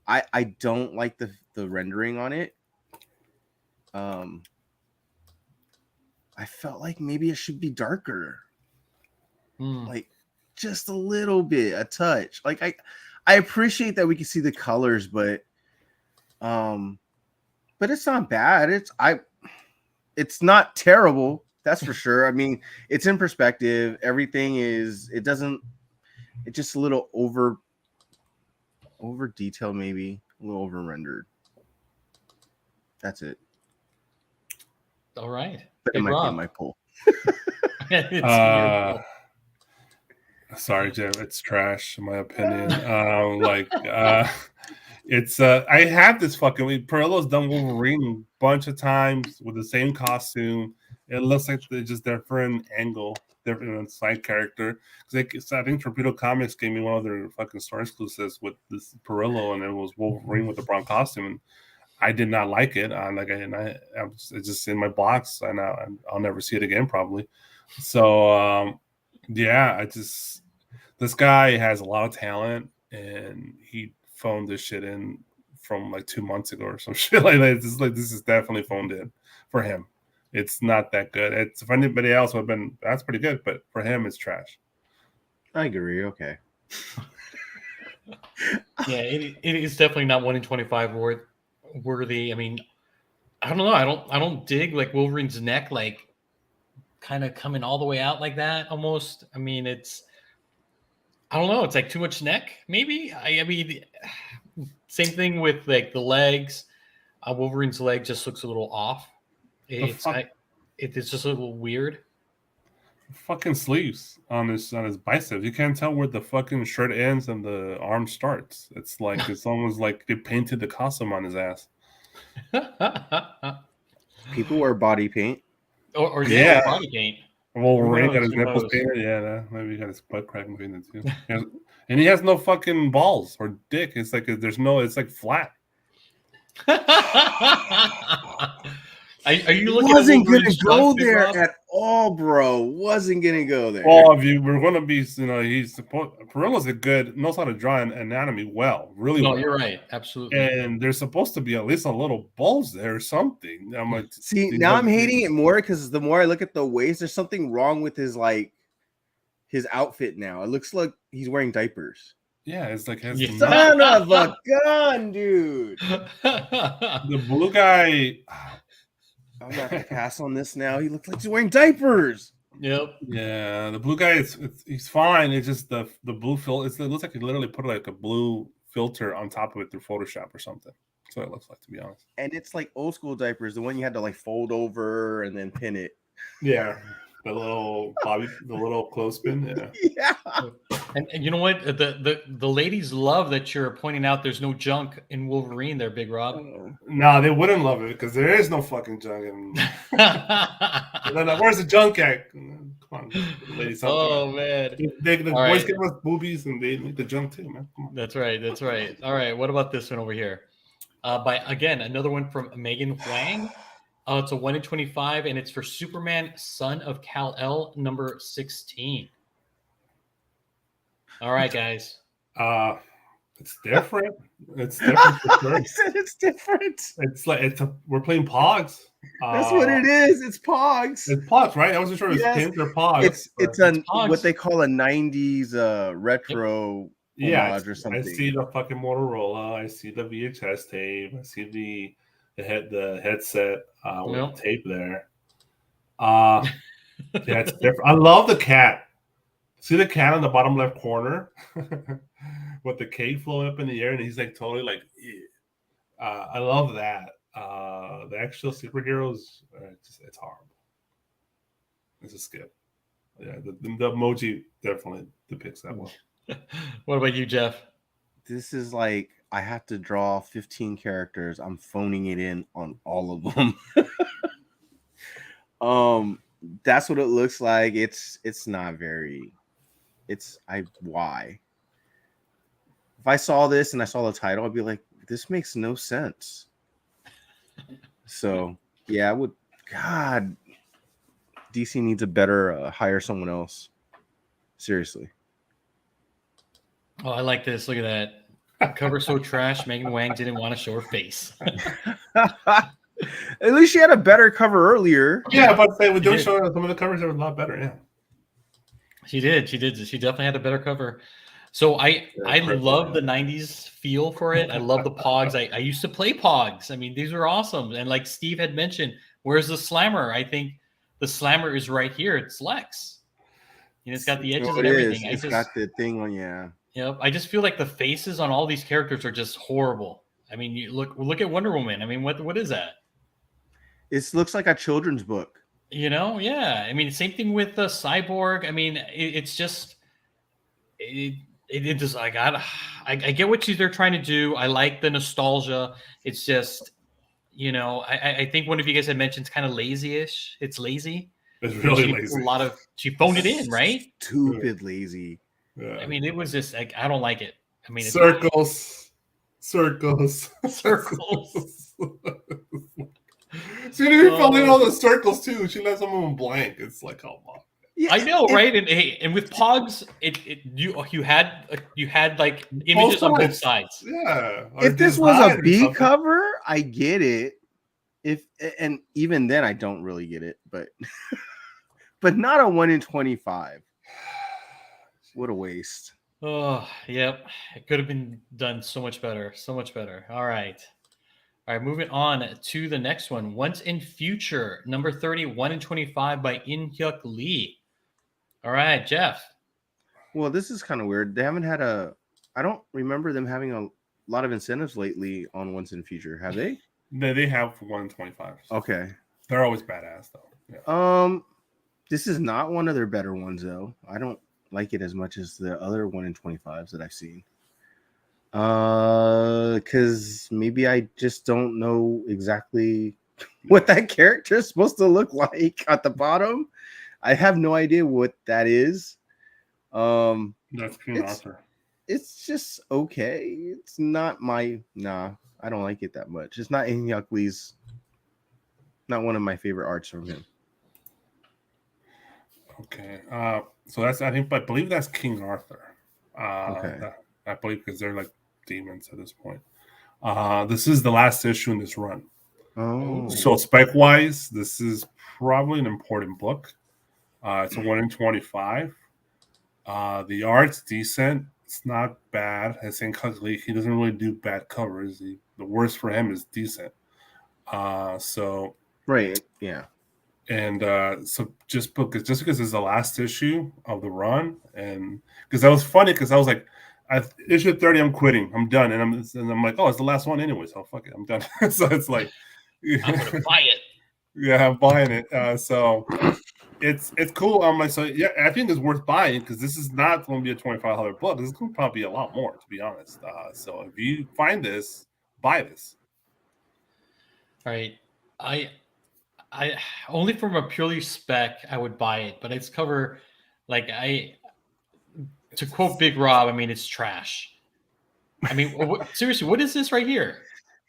[SPEAKER 3] I don't like the rendering on it. I felt like maybe it should be darker, like just a little bit, a touch. Like I appreciate that we can see the colors, but it's not bad. It's not terrible. That's for sure. I mean, it's in perspective. Everything is. It's just a little over detailed, maybe a little over rendered. That's it.
[SPEAKER 1] All right.
[SPEAKER 3] But it might be in my poll.
[SPEAKER 2] Sorry, Jeff. It's trash, in my opinion. It's I have this fucking. Perillo's done Wolverine a bunch of times with the same costume. It looks like they're just different angle, different side character. Because I think Torpedo Comics gave me one of their fucking store exclusives with this Perillo, and it was Wolverine with the brown costume. And I did not like it. It's just in my box, and I'll never see it again probably. So yeah, this guy has a lot of talent, and he phoned this shit in from like 2 months ago or some shit like that. This is definitely phoned in for him. It's not that good. It's if anybody else would have been, that's pretty good, but for him, it's trash.
[SPEAKER 3] I agree. Okay.
[SPEAKER 1] Yeah, it is definitely not 1 in 25 worthy. I mean, I don't know. I don't dig like Wolverine's neck, like kind of coming all the way out like that almost. I mean, I don't know. It's like too much neck, maybe. I mean, same thing with like the legs. Wolverine's leg just looks a little off. It's just a little weird.
[SPEAKER 2] Fucking sleeves on his biceps. You can't tell where the fucking shirt ends and the arm starts. It's like it's almost like they painted the costume on his ass.
[SPEAKER 3] People wear body paint.
[SPEAKER 1] Or body paint.
[SPEAKER 2] Wolverine got his nipples painted. Yeah, maybe he got his butt crack painted too. And he has no fucking balls or dick. It's like it's like flat.
[SPEAKER 1] Are you looking
[SPEAKER 3] wasn't gonna go there at all, bro. Wasn't gonna go there.
[SPEAKER 2] Well, if you were gonna be, Perillo's knows how to draw an anatomy really well.
[SPEAKER 1] No, you're right, absolutely.
[SPEAKER 2] And there's supposed to be at least a little bulge there or something. I'm like,
[SPEAKER 3] see, now I'm hating it more because the more I look at the waist, there's something wrong with his outfit now. It looks like he's wearing diapers.
[SPEAKER 2] Yeah, it's like
[SPEAKER 3] son of a gun, dude.
[SPEAKER 2] The blue guy.
[SPEAKER 3] I'm not gonna pass on this now. He looks like he's wearing diapers.
[SPEAKER 2] Yep. Yeah, the blue guy he's fine. It's just the blue filter. It looks like he literally put like a blue filter on top of it through Photoshop or something. That's what it looks like, to be honest.
[SPEAKER 3] And it's like old school diapers, the one you had to like fold over and then pin it.
[SPEAKER 2] Yeah. The little clothespin, yeah.
[SPEAKER 3] Yeah.
[SPEAKER 1] And you know what? The ladies love that you're pointing out there's no junk in Wolverine there, Big Rob.
[SPEAKER 2] No, they wouldn't love it because there is no fucking junk in where's the junk at? Come on, ladies.
[SPEAKER 1] Oh man.
[SPEAKER 2] The boys give us boobies and they make the junk too, man. Come on.
[SPEAKER 1] That's right. All right. What about this one over here? By again, another one from Megan Huang. It's a 1 in 25, and it's for Superman, Son of Kal-El, number 16. All right, guys.
[SPEAKER 2] It's different. It's different for sure.
[SPEAKER 3] I said it's different.
[SPEAKER 2] It's like we're playing Pogs.
[SPEAKER 3] That's what it is. It's Pogs.
[SPEAKER 2] It's Pogs, right? I wasn't sure it was pins or Pogs.
[SPEAKER 3] It's what they call a 90s retro homage or something.
[SPEAKER 2] I see the fucking Motorola. I see the VHS tape. I see the headset with the tape there. Yeah, it's different. I love the cat. See the cat in the bottom left corner with the cape flowing up in the air, and he's like totally like. I love that. The actual superheroes, it's horrible. It's a skip. Yeah, the emoji definitely depicts that well.
[SPEAKER 1] What about you, Jeff?
[SPEAKER 3] This is like I have to draw 15 characters. I'm phoning it in on all of them. that's what it looks like. It's not very. Why? If I saw this and I saw the title, I'd be like, this makes no sense. So yeah, I would. God, DC needs a better hire someone else. Seriously.
[SPEAKER 1] Oh, I like this. Look at that. Cover so trash, Megan Wang didn't want to show her face.
[SPEAKER 3] At least she had a better cover earlier.
[SPEAKER 2] Yeah, but they would show some of the covers that were a lot better. Yeah,
[SPEAKER 1] She did. She definitely had a better cover. So I love the 90s feel for it. I love the Pogs. I used to play Pogs. I mean, these were awesome. And like Steve had mentioned, where's the Slammer? I think the Slammer is right here. It's Lex. You know, it's got the edges and everything.
[SPEAKER 3] It's got the thing on, yeah.
[SPEAKER 1] Yep. I just feel like the faces on all these characters are just horrible. I mean, you look at Wonder Woman. I mean, what is that?
[SPEAKER 3] It looks like a children's book.
[SPEAKER 1] You know, yeah. I mean, same thing with the Cyborg. I mean, it's just it just like I get what they're trying to do. I like the nostalgia. It's just, you know, I think one of you guys had mentioned it's kind of lazy-ish. It's lazy.
[SPEAKER 2] It's really lazy.
[SPEAKER 1] She phoned it in, right?
[SPEAKER 3] Stupid lazy.
[SPEAKER 2] Yeah.
[SPEAKER 1] I mean, it was just like, I don't like it. I mean,
[SPEAKER 2] circles. She didn't even fill in all the circles too. She left some of them blank. It's like, oh my.
[SPEAKER 1] Yeah, I know, right? And with Pogs, you had like images on both sides.
[SPEAKER 2] Yeah.
[SPEAKER 3] If this was a B cover, I get it. And even then, I don't really get it, but but not a 1 in 25. What a waste.
[SPEAKER 1] Oh, yep. It could have been done so much better. So much better. All right. All right, moving on to the next one. Once in Future, number 30, 1 in 25 by In-hyuk Lee. All right, Jeff.
[SPEAKER 3] Well, this is kind of weird. They haven't had I don't remember them having a lot of incentives lately on Once in Future. Have they?
[SPEAKER 2] They have 1 in 25. So
[SPEAKER 3] okay.
[SPEAKER 2] They're always badass, though. Yeah.
[SPEAKER 3] This is not one of their better ones, though. I don't like it as much as the other 1 in 25s that I've seen. Because maybe I just don't know exactly what that character is supposed to look like at the bottom. I have no idea what that is.
[SPEAKER 2] That's King Arthur.
[SPEAKER 3] It's just okay. It's not I don't like it that much. It's not In-hyuk Lee's. Not one of my favorite arts from him.
[SPEAKER 2] Okay. So I believe that's King Arthur.
[SPEAKER 3] Okay.
[SPEAKER 2] I believe because they're like demons at this point. This is the last issue in this run.
[SPEAKER 3] Oh.
[SPEAKER 2] So spec wise, this is probably an important book. It's a 1 in 25. The art's decent. It's not bad. I think he doesn't really do bad covers. The worst for him is decent. So
[SPEAKER 3] right, yeah.
[SPEAKER 2] And so just because it's the last issue of the run, and because that was funny because I was like, issue 30, I'm quitting. I'm done, and I'm like, oh, it's the last one anyway, so fuck it, I'm done. So it's like,
[SPEAKER 1] I'm gonna buy it.
[SPEAKER 2] Yeah, I'm buying it. So it's cool. I'm like, so yeah, I think it's worth buying because this is not going to be a $25 book. This is going to probably be a lot more, to be honest. So if you find this, buy this.
[SPEAKER 1] All right, I only from a purely spec I would buy it, but it's cover like to quote Big Rob, I mean it's trash. I mean, seriously, what is this right here?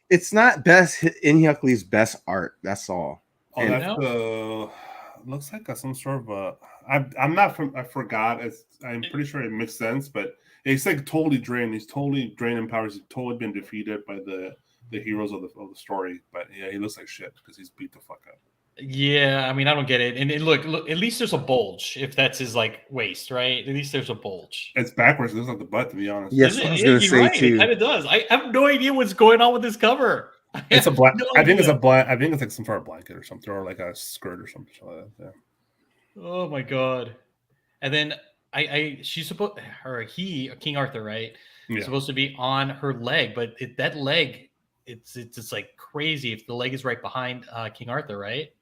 [SPEAKER 3] It's not In-hyuk Lee's best art. That's all.
[SPEAKER 2] Oh, that's looks like some sort of I forgot. I'm pretty sure it makes sense, but it's like totally drained. He's totally drained in powers. He's totally been defeated by the heroes of the story. But yeah, he looks like shit because he's beat the fuck up.
[SPEAKER 1] Yeah, I mean, I don't get it. And look, at least there's a bulge if that's his like waist, right? At least there's a bulge.
[SPEAKER 2] It's backwards. It looks like the butt, to be honest.
[SPEAKER 3] Yes, I was going to say
[SPEAKER 1] right.
[SPEAKER 3] too.
[SPEAKER 1] It kind of does. I have no idea what's going on with this cover.
[SPEAKER 2] It's a black. No I think it's a black. I think it's like some sort of blanket or something, or like a skirt or something like that. Yeah.
[SPEAKER 1] Oh my god! And then she's supposed, King Arthur, right? Yeah. Supposed to be on her leg, but that leg, it's just like crazy. If the leg is right behind King Arthur, right?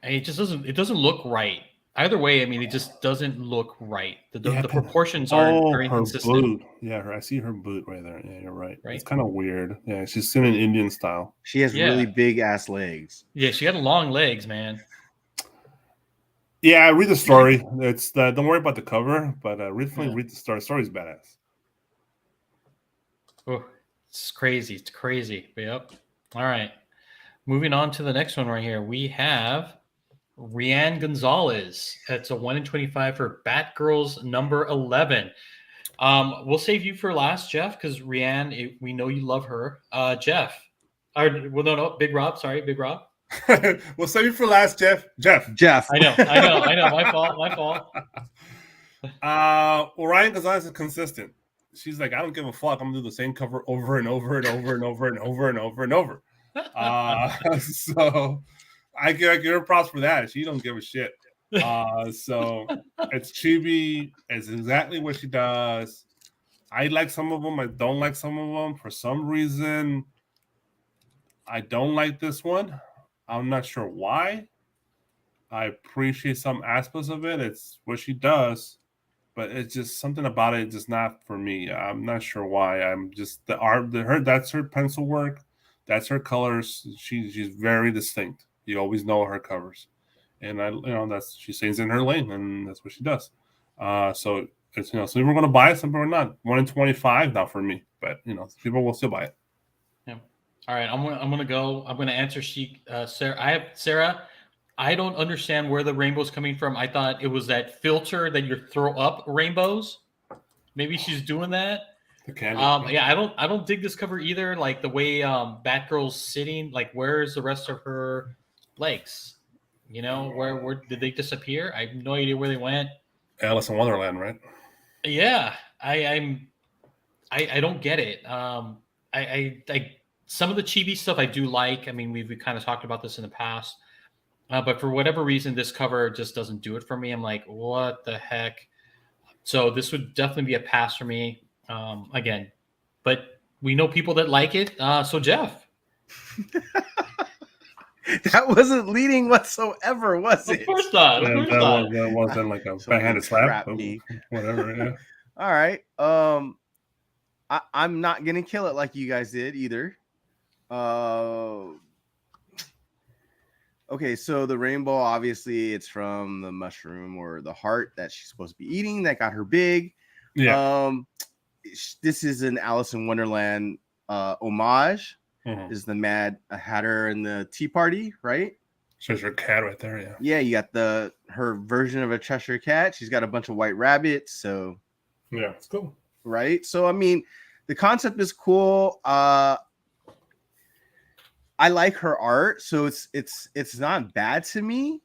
[SPEAKER 1] It just doesn't look right. Either way, I mean, it just doesn't look right. The
[SPEAKER 2] Yeah,
[SPEAKER 1] proportions aren't very
[SPEAKER 2] her
[SPEAKER 1] consistent,
[SPEAKER 2] boot. Yeah, I see her boot right there. Yeah, you're right.
[SPEAKER 1] right?
[SPEAKER 2] It's kind of weird. Yeah, she's in an Indian style.
[SPEAKER 3] She has
[SPEAKER 1] Yeah.
[SPEAKER 3] really big ass legs.
[SPEAKER 1] Yeah, she got long legs, man.
[SPEAKER 2] Yeah, read the story. It's don't worry about the cover, but read the story. The story's badass.
[SPEAKER 1] Oh, it's crazy. It's crazy. Yep. All right. Moving on to the next one right here. We have Rianne Gonzalez. It's a 1 in 25 for Batgirls number 11. We'll save you for last, Jeff, because Rianne, we know you love her. Jeff. No, Big Rob. Sorry, Big Rob.
[SPEAKER 2] We'll save you for last, Jeff.
[SPEAKER 3] Jeff.
[SPEAKER 1] I know. My fault.
[SPEAKER 2] Well, Rianne Gonzalez is consistent. She's like, I don't give a fuck. I'm gonna do the same cover over and over and over and over and over and over and over. So I give her props for that. She don't give a shit. So it's chibi. It's exactly what she does. I like some of them. I don't like some of them. For some reason, I don't like this one. I'm not sure why. I appreciate some aspects of it. It's what she does, but it's just something about it just not for me. I'm not sure why. I'm just the art. That's her pencil work. That's her colors. She's very distinct. You always know her covers, and that's she stays in her lane, and that's what she does. So it's some people are going to buy it, some people are not. 1 in 25 now for me, but people will still buy it.
[SPEAKER 1] Yeah. All right, I'm gonna go. I'm gonna answer Sarah. I don't understand where the rainbow's coming from. I thought it was that filter that you throw up rainbows. Maybe she's doing that. Yeah, I don't dig this cover either. Like the way Batgirl's sitting. Like, where's the rest of her legs? Where did they disappear? I have no idea where they went.
[SPEAKER 2] Alice in Wonderland, right?
[SPEAKER 1] Yeah, I don't get it. I some of the chibi stuff I do like. I mean, we've kind of talked about this in the past. But for whatever reason, this cover just doesn't do it for me. I'm like, what the heck? So this would definitely be a pass for me again. But we know people that like it. So Jeff.
[SPEAKER 3] That wasn't leading whatsoever, was it?
[SPEAKER 1] Of course not.
[SPEAKER 2] That wasn't like a backhanded slap. Whatever. Yeah.
[SPEAKER 3] All right. I'm not gonna kill it like you guys did either. Okay, so the rainbow, obviously, it's from the mushroom or the heart that she's supposed to be eating that got her big.
[SPEAKER 2] Yeah.
[SPEAKER 3] This is an Alice in Wonderland homage.
[SPEAKER 2] Mm-hmm.
[SPEAKER 3] This is the Mad Hatter and the Tea Party, right?
[SPEAKER 2] Cheshire Cat right there, yeah.
[SPEAKER 3] Yeah, you got her version of a Cheshire Cat. She's got a bunch of white rabbits, so
[SPEAKER 2] yeah, it's cool,
[SPEAKER 3] right? So I mean, the concept is cool. I like her art, so it's not bad to me,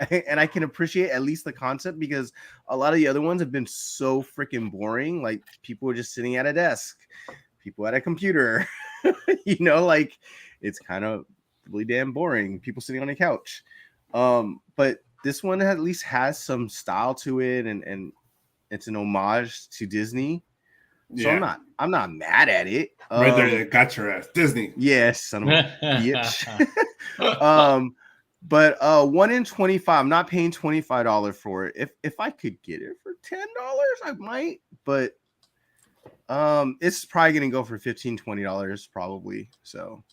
[SPEAKER 3] and I can appreciate at least the concept because a lot of the other ones have been so freaking boring. Like people are just sitting at a desk, people at a computer, like it's kind of really damn boring. People sitting on a couch, but this one at least has some style to it, and it's an homage to Disney. So yeah. I'm not mad at it.
[SPEAKER 2] Right there, got your ass, Disney.
[SPEAKER 3] Yes, son of a bitch. But 1 in 25. I'm not paying $25 for it. If I could get it for $10, I might. But it's probably gonna go for $15, $20 probably. So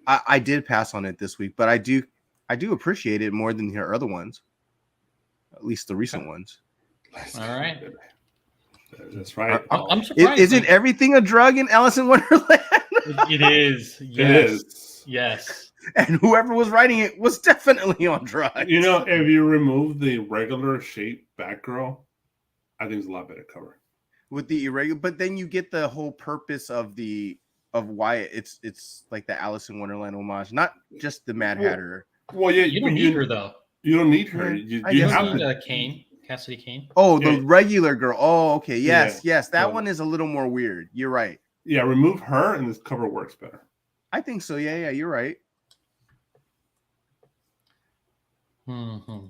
[SPEAKER 3] I did pass on it this week, but I do appreciate it more than her other ones, at least the recent ones.
[SPEAKER 1] All right.
[SPEAKER 2] That's right.
[SPEAKER 1] I'm surprised.
[SPEAKER 3] Isn't everything a drug in Alice in Wonderland?
[SPEAKER 1] It is. Yes.
[SPEAKER 2] It is.
[SPEAKER 1] Yes.
[SPEAKER 3] And whoever was writing it was definitely on drugs.
[SPEAKER 2] If you remove the regular shape Batgirl, I think it's a lot better cover.
[SPEAKER 3] With the irregular, but then you get the whole purpose of why it's like the Alice in Wonderland homage, not just the Mad Hatter.
[SPEAKER 2] Well, yeah,
[SPEAKER 1] you don't need her though.
[SPEAKER 2] You don't need her.
[SPEAKER 1] You need Kane. Cassidy Kane.
[SPEAKER 3] Oh, the regular girl. Oh, okay. Yes. That one is a little more weird. You're right.
[SPEAKER 2] Yeah, remove her and this cover works better.
[SPEAKER 3] I think so. Yeah, you're right.
[SPEAKER 1] Mm-hmm.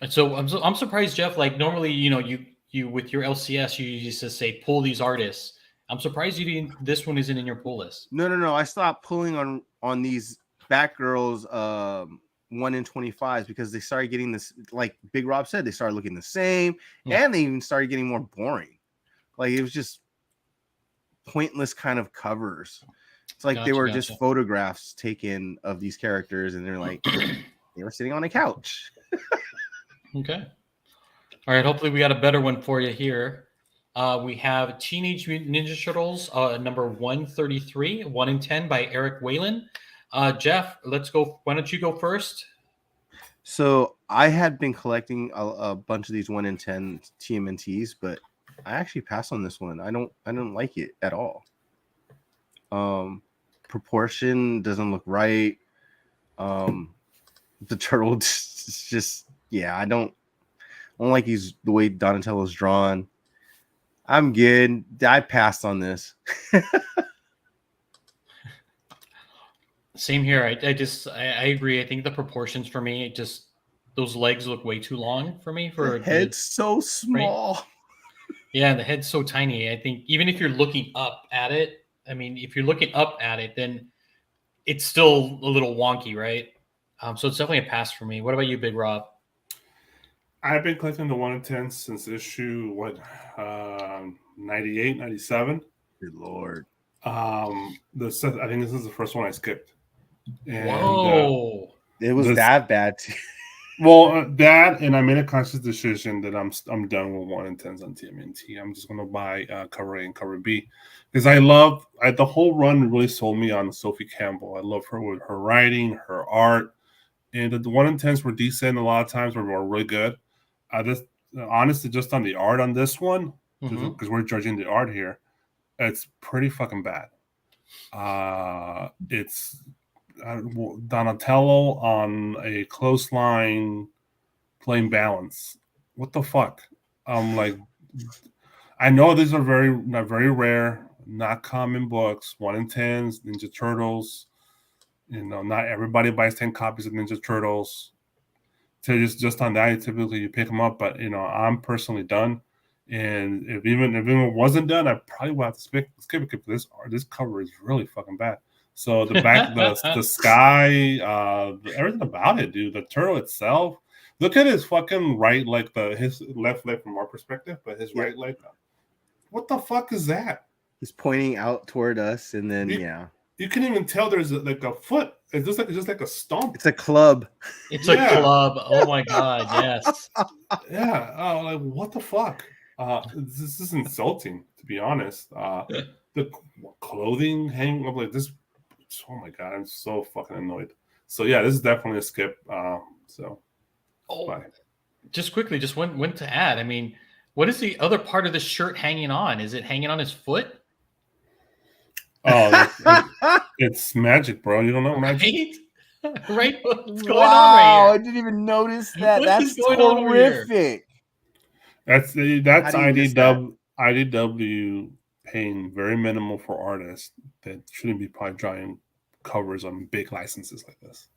[SPEAKER 1] And so I'm surprised, Jeff. Like normally, you with your LCS, you used to say pull these artists. I'm surprised you didn't. This one isn't in your pull list.
[SPEAKER 3] No. I stopped pulling on these Batgirls 1 in 25s because they started getting this, like Big Rob said, they started looking the same, and they even started getting more boring. Like it was just pointless kind of covers. It's like they were just photographs taken of these characters, and they're like they were sitting on a couch.
[SPEAKER 1] Okay. All right. Hopefully, we got a better one for you here. We have Teenage Mutant Ninja Turtles, number 133, 1 in 10 by Eric Whalen. Jeff, let's go. Why don't you go first?
[SPEAKER 3] So I had been collecting a bunch of these 1 in 10 TMNTs, but I actually passed on this one. I don't like it at all. Proportion doesn't look right. The turtle just I don't like the way Donatello's drawn. I'm good. I passed on this.
[SPEAKER 1] Same here. I agree. I think the proportions for me, those legs look way too long for me.
[SPEAKER 3] The head's so small.
[SPEAKER 1] Right? Yeah, the head's so tiny. I think even if you're looking up at it, if you're looking up at it, then it's still a little wonky, right? So it's definitely a pass for me. What about you, Big Rob?
[SPEAKER 2] I've been collecting the 1 in 10 since issue 98, 97.
[SPEAKER 3] Good Lord.
[SPEAKER 2] I think this is the first one I skipped. And,
[SPEAKER 3] whoa! It was that bad too.
[SPEAKER 2] Well, that, and I made a conscious decision that I'm done with 1 in 10s on TMNT. I'm just gonna buy cover A and cover B because the whole run really sold me on Sophie Campbell. I love her with her writing, her art, and the 1 in 10s were decent. A lot of times were really good. Honestly, just on the art on this one, because we're judging the art here, it's pretty fucking bad. It's Donatello on a clothesline playing balance. What the fuck? Like, I know these are very rare, not common books. 1 in 10s, Ninja Turtles. Not everybody buys 10 copies of Ninja Turtles. So just on that, typically you pick them up. But I'm personally done. And if it wasn't done, I probably would have to skip it because this cover is really fucking bad. So the back, the sky, everything about it, dude. The turtle itself. Look at his fucking right leg, his left leg from our perspective, but his right leg. What the fuck is that?
[SPEAKER 3] He's pointing out toward us, and then
[SPEAKER 2] you can even tell there's like a foot. It's just like a stomp.
[SPEAKER 3] It's a club.
[SPEAKER 1] It's a club. Oh my god, yes.
[SPEAKER 2] Yeah. Like what the fuck? This is insulting, to be honest. The clothing hanging up like this. Oh my god, I'm so fucking annoyed. So yeah, this is definitely a skip. Bye.
[SPEAKER 1] Just quickly, just went to add. What is the other part of the shirt hanging on? Is it hanging on his foot?
[SPEAKER 2] Oh, it's magic, bro. You don't know magic?
[SPEAKER 1] Right? What's going on right here?
[SPEAKER 3] I didn't even notice that. That's horrific.
[SPEAKER 2] That's IDW paying very minimal for artists that shouldn't be probably drawing covers on big licenses like this.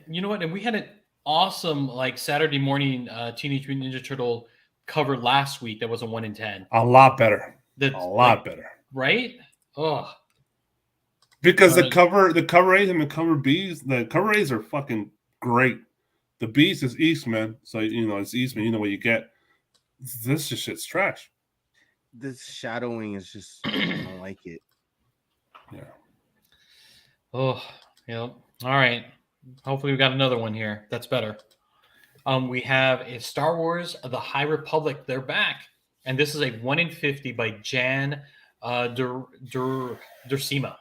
[SPEAKER 1] You know what? And we had an awesome Saturday morning Teenage Mutant Ninja Turtle cover last week that was a 1 in 10.
[SPEAKER 2] A lot better. Better.
[SPEAKER 1] Right? Oh.
[SPEAKER 2] Because the cover A's and the cover B's, the cover A's are fucking great. The B's is Eastman, so it's Eastman. You know what you get. This shit's trash.
[SPEAKER 3] This shadowing is just I don't like it.
[SPEAKER 2] Yeah.
[SPEAKER 1] Oh, yeah. All right. Hopefully we got another one here. That's better. We have a Star Wars: The High Republic. They're back, and this is a 1 in 50 by Jan Dursima.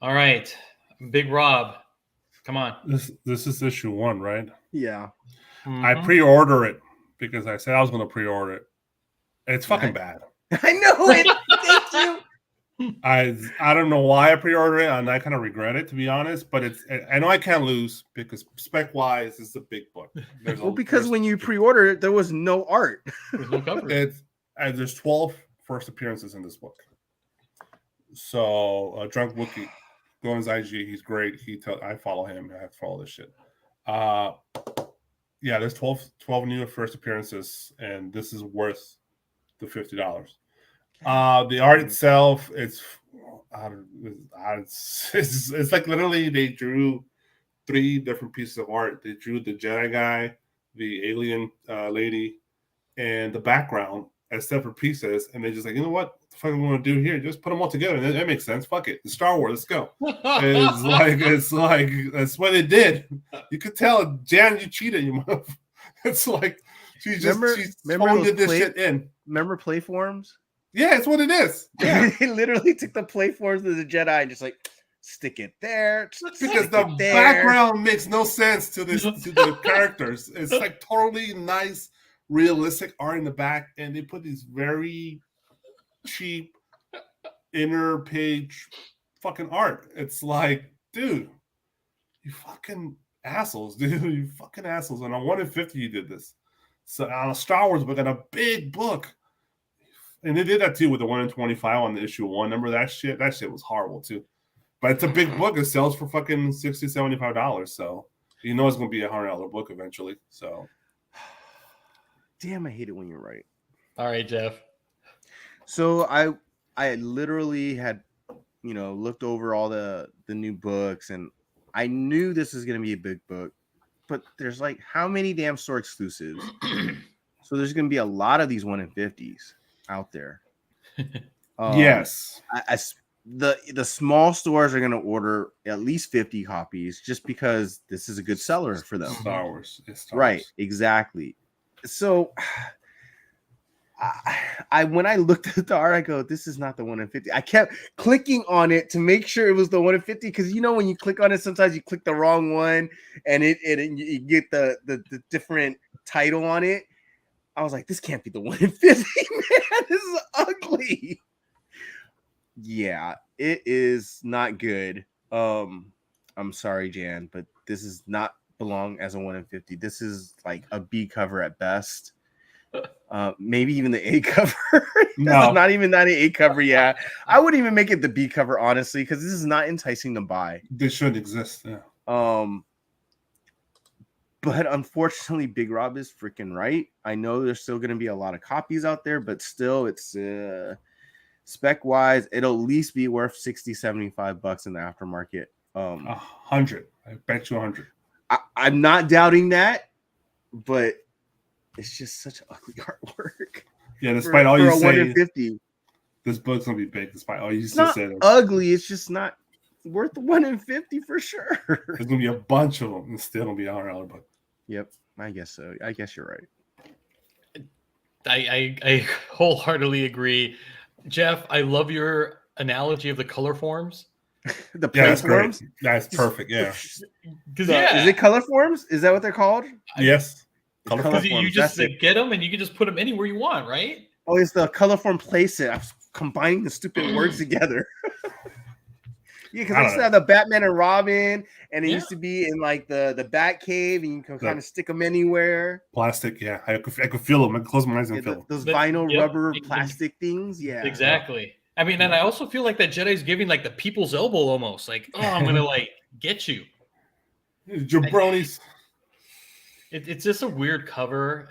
[SPEAKER 1] All right, Big Rob, come on.
[SPEAKER 2] This is issue 1, right?
[SPEAKER 3] Yeah.
[SPEAKER 1] Mm-hmm.
[SPEAKER 2] I pre-order it because I said I was going to pre-order it. It's fucking bad.
[SPEAKER 3] I know it. Thank you.
[SPEAKER 2] I don't know why I pre-ordered it, and I kind of regret it, to be honest. But I know I can't lose because spec-wise, it's a big book.
[SPEAKER 3] Because when you pre-ordered it, there was no art.
[SPEAKER 1] There's no cover.
[SPEAKER 2] There's 12 first appearances in this book. So Drunk Wookie, go on his IG. He's great. I follow him. I have to follow this shit. Yeah, there's 12 new first appearances, and this is worth the $50. The art itself, it's like literally they drew 3 different pieces of art. They drew the Jedi guy, the alien lady, and the background as separate pieces, and they just like, you know what the fuck we want to do here? Just put them all together. And that makes sense. Fuck it. It's Star Wars. Let's go. It's like that's what they did. You could tell, Jan, you cheated. You mother. It's like she phoned this shit in.
[SPEAKER 3] Remember Playforms?
[SPEAKER 2] Yeah, it's what it is. Yeah,
[SPEAKER 3] They literally took the Playforms of the Jedi and just like stick it there.
[SPEAKER 2] Because the background makes no sense to the characters. It's like totally nice, realistic art in the back, and they put these very cheap inner page fucking art. It's like, dude, you fucking assholes, dude. You fucking assholes. And on 1 in 50, you did this. So on a Star Wars book, on a big book. And they did that too with the 1 in 25 on the issue 1. Remember that shit? That shit was horrible too. But it's a big book. It sells for fucking $60, $75. So you know it's going to be a $100 book eventually. So,
[SPEAKER 3] damn, I hate it when you're right.
[SPEAKER 1] All right, Jeff.
[SPEAKER 3] So I literally had, looked over all the new books, and I knew this was going to be a big book. But there's like how many damn store exclusives? So there's going to be a lot of these 1 in 50s out there.
[SPEAKER 2] Yes.
[SPEAKER 3] The small stores are going to order at least 50 copies just because this is a good seller for them.
[SPEAKER 2] Star Wars.
[SPEAKER 3] Right, exactly. So I when I looked at the art, I go, this is not the 1 in 50. I kept clicking on it to make sure it was the 1 in 50, because when you click on it, sometimes you click the wrong one and you get the different title on it. I was like, this can't be the 1 in 50, man. This is ugly. Yeah, it is not good. I'm sorry, Jan, but this is not belong as a 1 in 50. This is like a B cover at best. Maybe even the A cover. No, not even that A cover. Yeah, I wouldn't even make it the B cover, honestly, because this is not enticing to buy.
[SPEAKER 2] They shouldn't exist. Yeah.
[SPEAKER 3] But unfortunately, Big Rob is freaking right. I know there's still going to be a lot of copies out there, but still, it's spec wise, it'll at least be worth $60, $75 in the aftermarket.
[SPEAKER 2] 100. I bet you 100.
[SPEAKER 3] I'm not doubting that, but it's just such ugly artwork.
[SPEAKER 2] Yeah, despite all you say,
[SPEAKER 3] 1 in 50.
[SPEAKER 2] This book's gonna be big. Despite all you just said,
[SPEAKER 3] ugly. It's just not worth 1 in 50 for sure.
[SPEAKER 2] There's gonna be a bunch of them, and still gonna be a $100 book.
[SPEAKER 3] Yep, I guess so. I guess you're right.
[SPEAKER 1] I wholeheartedly agree, Jeff. I love your analogy of the color forms.
[SPEAKER 3] The play forms.
[SPEAKER 2] That's perfect. Yeah.
[SPEAKER 1] Because
[SPEAKER 3] is it color forms? Is that what they're called?
[SPEAKER 2] Yes.
[SPEAKER 1] Because you just get them and you can just put them anywhere you want, right?
[SPEAKER 3] Oh, it's the color form playset. I'm combining the stupid words together. Yeah, because I used to have the Batman and Robin, and it used to be in like the Bat Cave, and you can kind of stick them anywhere.
[SPEAKER 2] Plastic, yeah. I could feel them. I could close my eyes and feel them.
[SPEAKER 3] Those vinyl rubber plastic things, yeah.
[SPEAKER 1] Exactly. I mean, and I also feel like that Jedi's giving like the people's elbow almost. Like, oh, I'm gonna like get you,
[SPEAKER 2] jabronis.
[SPEAKER 1] It's just a weird cover.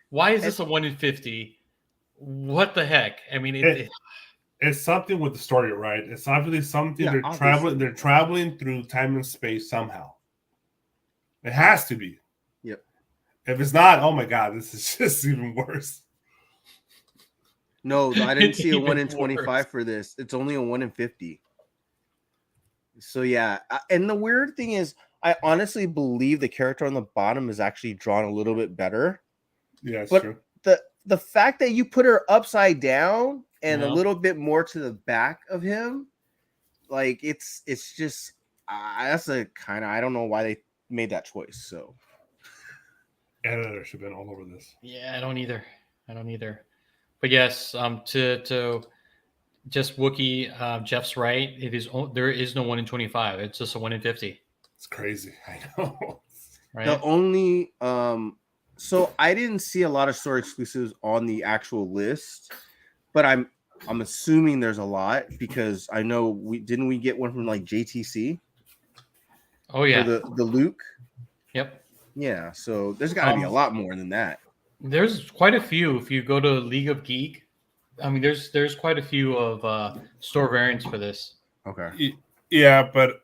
[SPEAKER 1] Why is this a 1 in 50? What the heck? I mean,
[SPEAKER 2] it's something with the story, right? It's obviously something they're traveling through time and space somehow. It has to be.
[SPEAKER 3] Yep.
[SPEAKER 2] If it's not, oh my god, this is just even worse.
[SPEAKER 3] No, I didn't see a 1 in 25 for this. It's only a 1 in 50. So yeah, and the weird thing is, I honestly believe the character on the bottom is actually drawn a little bit better.
[SPEAKER 2] Yeah, it's
[SPEAKER 3] but
[SPEAKER 2] true.
[SPEAKER 3] The fact that you put her upside down and a little bit more to the back of him, like it's just that's a kind of, I don't know why they made that choice. So
[SPEAKER 2] editor should have been all over this.
[SPEAKER 1] Yeah, I don't either. But yes, to just Wookiee, Jeff's right. There is no 1 in 25. It's just a 1 in 50.
[SPEAKER 2] It's crazy. I know.
[SPEAKER 1] Right.
[SPEAKER 3] The only so I didn't see a lot of store exclusives on the actual list, but I'm assuming there's a lot, because I know we get one from like JTC.
[SPEAKER 1] Oh yeah,
[SPEAKER 3] the Luke.
[SPEAKER 1] Yep.
[SPEAKER 3] Yeah, so there's got to be a lot more than that.
[SPEAKER 1] There's quite a few. If you go to League of Geek, I mean, there's quite a few of store variants for this.
[SPEAKER 3] Okay.
[SPEAKER 2] Yeah, but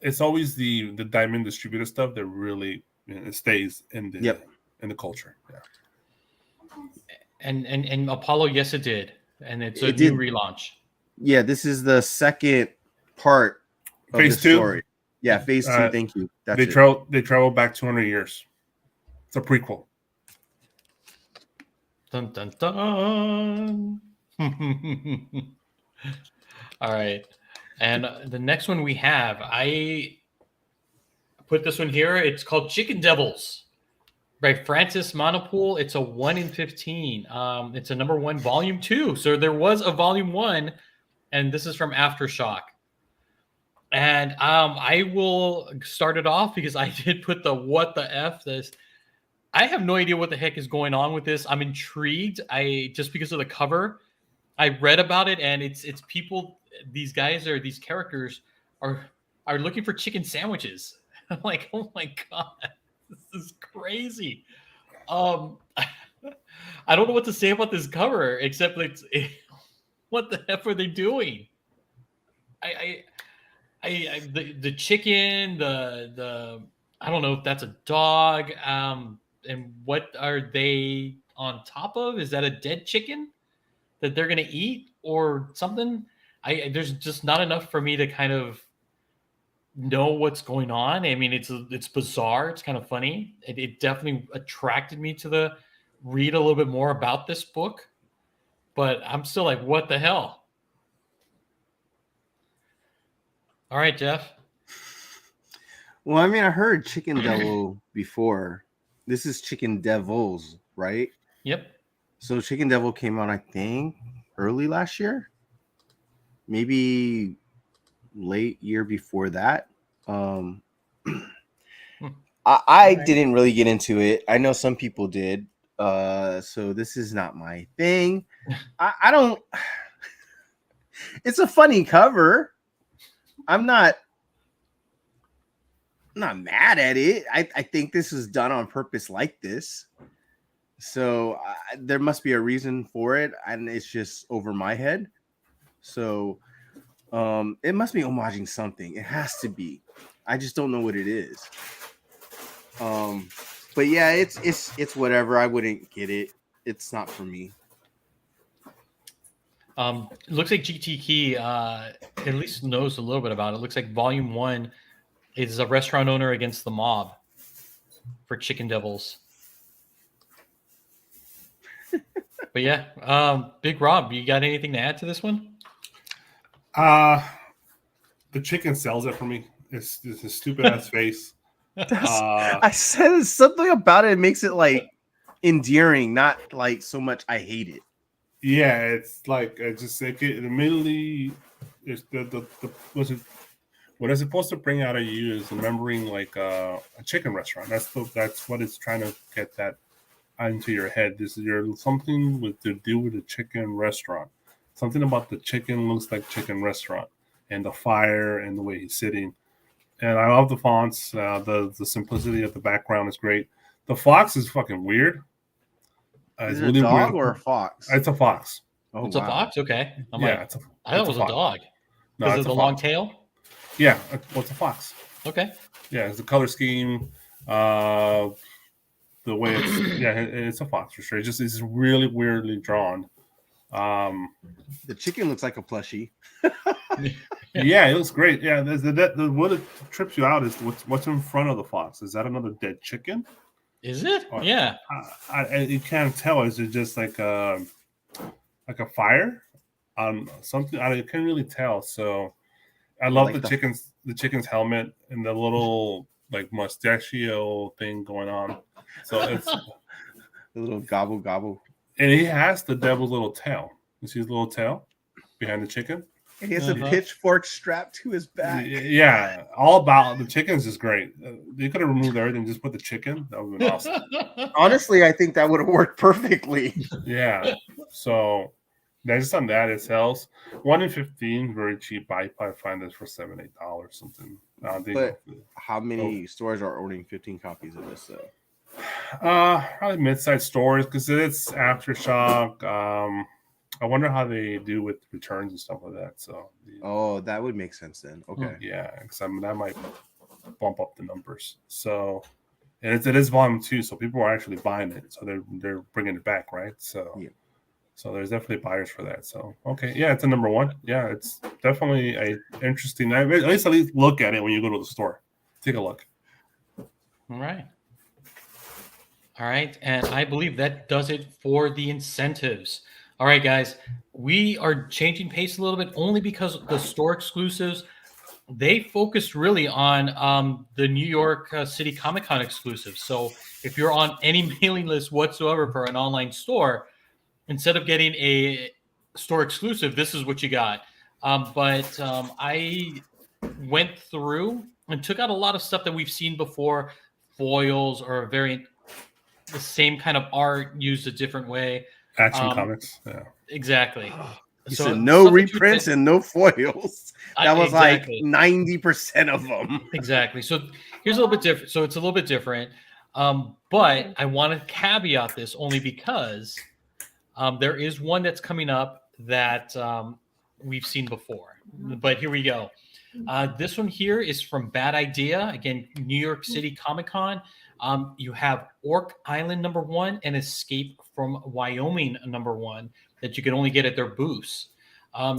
[SPEAKER 2] it's always the Diamond distributor stuff that really it stays in the culture. Yeah.
[SPEAKER 1] And Apollo, yes, it did, and it's a
[SPEAKER 3] It
[SPEAKER 1] new
[SPEAKER 3] did.
[SPEAKER 1] relaunch.
[SPEAKER 3] Yeah, this is the second part of
[SPEAKER 2] Phase
[SPEAKER 3] the
[SPEAKER 2] 2?
[SPEAKER 3] story. Yeah, phase 2. Thank you. That's
[SPEAKER 2] they
[SPEAKER 3] it.
[SPEAKER 2] they travel back 200 years. It's a prequel.
[SPEAKER 1] Dun dun dun. All right, and the next one we have, I put this one here. It's called Chicken Devils by Francis Monopole. It's a 1 in 15. It's a number 1, volume 2. So there was a volume 1, and this is from Aftershock. And I will start it off because I did put the what the F this. I have no idea what the heck is going on with this. I'm intrigued. I just because of the cover, I read about it, and it's people. These guys are these characters are looking for chicken sandwiches. I'm like, oh my god, this is crazy. I don't know what to say about this cover except what the heck are they doing? The chicken, the I don't know if that's a dog. And what are they on top of? Is that a dead chicken that they're gonna eat or something? There's just not enough for me to kind of know what's going on. I mean, it's bizarre. It's kind of funny. It definitely attracted me to read a little bit more about this book, but I'm still like, what the hell? All right, Jeff.
[SPEAKER 3] Well, I mean, I heard Chicken Devil before. This is Chicken Devils, right?
[SPEAKER 1] Yep.
[SPEAKER 3] So Chicken Devil came out, I think, early last year. Maybe late year before that. I didn't really get into it. I know some people did. So this is not my thing. I don't. It's a funny cover. I'm not mad at it. I think this is done on purpose like this. So there must be a reason for it, and it's just over my head. So it must be homaging something. It has to be. I just don't know what it is. But yeah, it's whatever. I wouldn't get it. It's not for me.
[SPEAKER 1] It looks like GT Key at least knows a little bit about it. It looks like Volume 1 is a restaurant owner against the mob for Chicken Devils. But yeah, Big Rob, you got anything to add to this one?
[SPEAKER 2] The chicken sells it for me. It's a stupid ass face.
[SPEAKER 3] I said something about it makes it like endearing, not like so much I hate it.
[SPEAKER 2] Yeah, it's like I just like it immediately. It's the what it's supposed to bring out of you is remembering like a chicken restaurant. That's what it's trying to get that into your head. This is something to do with a chicken restaurant. Something about the chicken looks like chicken restaurant, and the fire and the way he's sitting. And I love the fonts. The simplicity of the background is great. The fox is fucking weird.
[SPEAKER 3] Is it really a dog weird. Or a fox?
[SPEAKER 2] It's a fox.
[SPEAKER 1] Oh, it's a fox? Okay. I thought it was a dog.
[SPEAKER 2] No,
[SPEAKER 1] because of the long tail?
[SPEAKER 2] Yeah, it's a fox.
[SPEAKER 1] Okay.
[SPEAKER 2] Yeah, it's the color scheme. The way it's a fox for sure. It's really weirdly drawn.
[SPEAKER 3] The chicken looks like a plushie.
[SPEAKER 2] Yeah, it looks great. Yeah, what it trips you out is what's in front of the fox. Is that another dead chicken?
[SPEAKER 1] Is it? Yeah.
[SPEAKER 2] You can't tell. Is it just like a fire on something? I can't really tell. So I love like the chicken's helmet and the little like mustachio thing going on. So it's
[SPEAKER 3] a little gobble gobble.
[SPEAKER 2] And he has the devil's little tail. You see his little tail behind the chicken?
[SPEAKER 3] And he has a pitchfork strapped to his back.
[SPEAKER 2] Yeah, all about the chickens is great. They could have removed everything, just put the chicken. That would have been awesome.
[SPEAKER 3] Honestly, I think that would have worked perfectly.
[SPEAKER 2] Yeah. So that's on that. It sells 1 in 15, very cheap. I probably find this for $7-8 something.
[SPEAKER 3] But how many stores are ordering 15 copies of this though?
[SPEAKER 2] Probably mid-sized stores because it's Aftershock. I wonder how they do with returns and stuff like that. So,
[SPEAKER 3] Oh, that would make sense then. Okay.
[SPEAKER 2] yeah, because I mean that might bump up the numbers. So, and it is volume 2, so people are actually buying it. So they're bringing it back, right? So,
[SPEAKER 3] Yeah.
[SPEAKER 2] so there's definitely buyers for that. So, okay, yeah, it's a number 1. Yeah, it's definitely a interesting. At least look at it when you go to the store. Take a look.
[SPEAKER 1] All right. All right. And I believe that does it for the incentives. All right, guys. We are changing pace a little bit only because the store exclusives, they focused really on the New York City Comic Con exclusives. So if you're on any mailing list whatsoever for an online store, instead of getting a store exclusive, this is what you got. But I went through and took out a lot of stuff that we've seen before, foils or a variant, the same kind of art used a different way.
[SPEAKER 2] Action Comics. Yeah.
[SPEAKER 1] Exactly.
[SPEAKER 3] You
[SPEAKER 1] So
[SPEAKER 3] said no
[SPEAKER 1] stuff that you
[SPEAKER 3] reprints
[SPEAKER 1] said-
[SPEAKER 3] and no foils. That was
[SPEAKER 1] exactly.
[SPEAKER 3] like 90% of them.
[SPEAKER 1] Exactly. So here's a little bit different. So it's a little bit different. But I want to caveat this only because there is one that's coming up that we've seen before. But here we go. This one here is from Bad Idea. Again, New York City Comic Con. You have Orc Island #1 and Escape from Wyoming #1 that you can only get at their booths.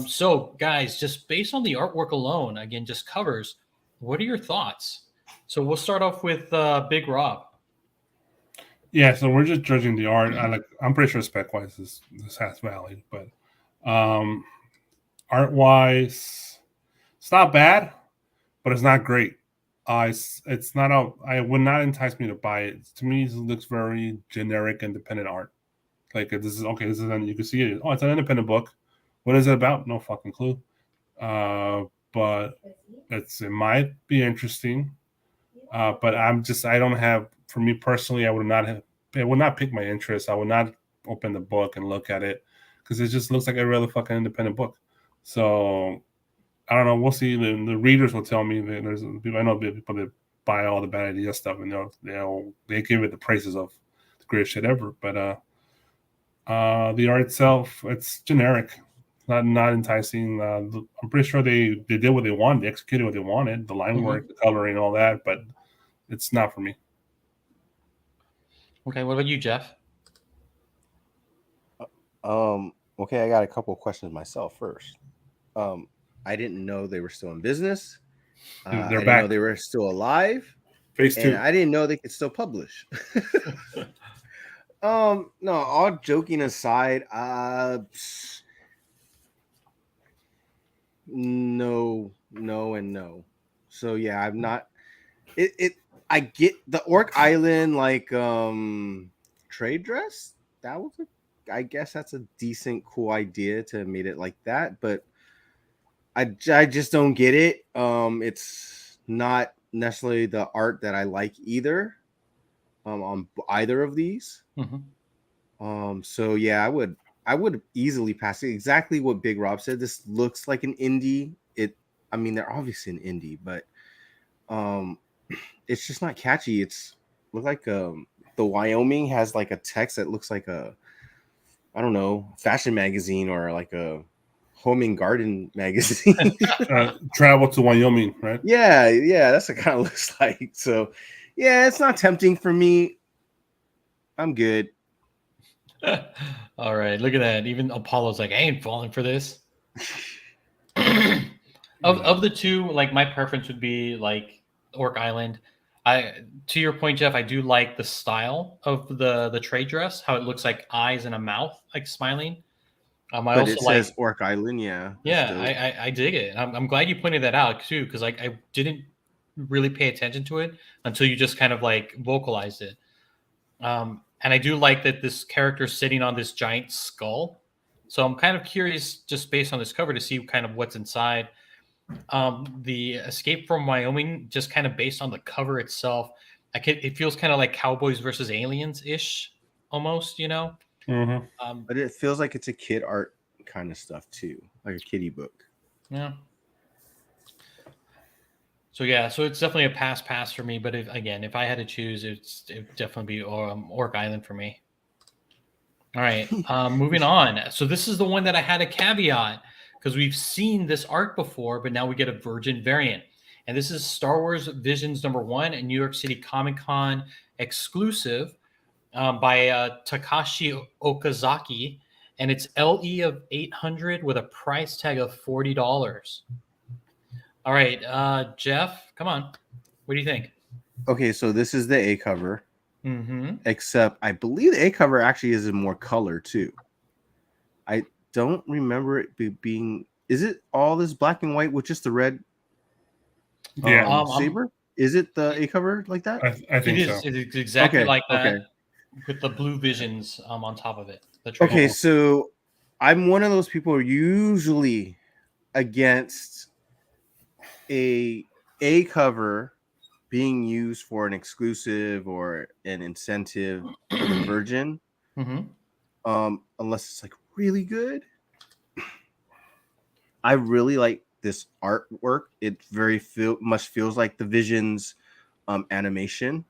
[SPEAKER 1] So, guys, just based on the artwork alone, again, just covers, what are your thoughts? So we'll start off with Big Rob.
[SPEAKER 2] Yeah, so we're just judging the art. I'm pretty sure spec wise this has value, but art wise, it's not bad, but it's not great. It's not a. I would not entice me to buy it. To me, it looks very generic, independent art. Like this is okay. This is you can see it. Oh, it's an independent book. What is it about? No fucking clue. But it might be interesting. But I don't have. For me personally, I would not have. It would not pique my interest. I would not open the book and look at it because it just looks like a really fucking independent book. So I don't know. We'll see. The readers will tell me that there's people. I know people that buy all the Bad Idea stuff and they give it the praises of the greatest shit ever. But the art itself, it's generic, not enticing. I'm pretty sure they did what they wanted. They executed what they wanted. The line work, the coloring, all that. But it's not for me.
[SPEAKER 1] Okay, what about you, Jeff?
[SPEAKER 3] Okay, I got a couple of questions myself first. I didn't know they were still in business.
[SPEAKER 2] They're
[SPEAKER 3] I didn't
[SPEAKER 2] back.
[SPEAKER 3] know they were still alive.
[SPEAKER 2] Phase 2.
[SPEAKER 3] And I didn't know they could still publish. No, all joking aside, no, and no. So yeah, I'm not I get the Orc Island trade dress. That was I guess that's a decent, cool idea to have made it like that, but I just don't get it. It's not necessarily the art that I like either. On either of these. So yeah, I would easily pass it. Exactly what Big Rob said. This looks like an indie. I mean, they're obviously an indie, but it's just not catchy. It's look like the Wyoming has like a text that looks like I don't know, fashion magazine or like a home and garden magazine.
[SPEAKER 2] Travel to Wyoming, right?
[SPEAKER 3] Yeah, that's what it kind of looks like. So yeah, it's not tempting for me. I'm good.
[SPEAKER 1] All right, look at that. Even Apollo's like, I ain't falling for this. Of the two, like my preference would be like Orc Island. To your point, Jeff, I do like the style of the trade dress, how it looks like eyes and a mouth, like smiling. I
[SPEAKER 3] But
[SPEAKER 1] also
[SPEAKER 3] it
[SPEAKER 1] like,
[SPEAKER 3] says Orc Island, yeah.
[SPEAKER 1] I dig it. I'm glad you pointed that out too, because like I didn't really pay attention to it until you just kind of like vocalized it. And I do like that this character is sitting on this giant skull. So I'm kind of curious, just based on this cover, to see kind of what's inside. The Escape from Wyoming, just kind of based on the cover itself, it feels kind of like Cowboys versus Aliens ish, almost.
[SPEAKER 3] But it feels like it's a kid art kind of stuff too, like a kiddie book.
[SPEAKER 1] Yeah. So yeah, so it's definitely a pass for me. But if I had to choose, it'd definitely be Orc Island for me. All right, moving on. So this is the one that I had a caveat because we've seen this art before, but now we get a Virgin variant. And this is Star Wars Visions #1, a New York City Comic Con exclusive by Takashi Okazaki. And it's LE of 800 with a price tag of $40. All right, Jeff, come on. What do you think?
[SPEAKER 3] Okay, so this is the A cover.
[SPEAKER 1] Mm-hmm.
[SPEAKER 3] Except I believe the A cover actually is in more color too. I don't remember it being. Is it all this black and white with just the red saber? Is it the A cover like that?
[SPEAKER 2] I think
[SPEAKER 1] it is.
[SPEAKER 2] so.
[SPEAKER 1] It is exactly
[SPEAKER 3] Okay,
[SPEAKER 1] like that
[SPEAKER 3] okay.
[SPEAKER 1] with the blue visions on top of it.
[SPEAKER 3] Okay, so I'm one of those people usually against a cover being used for an exclusive or an incentive for the Virgin, unless it's like really good. I really like this artwork. It very much feels like the Visions animation.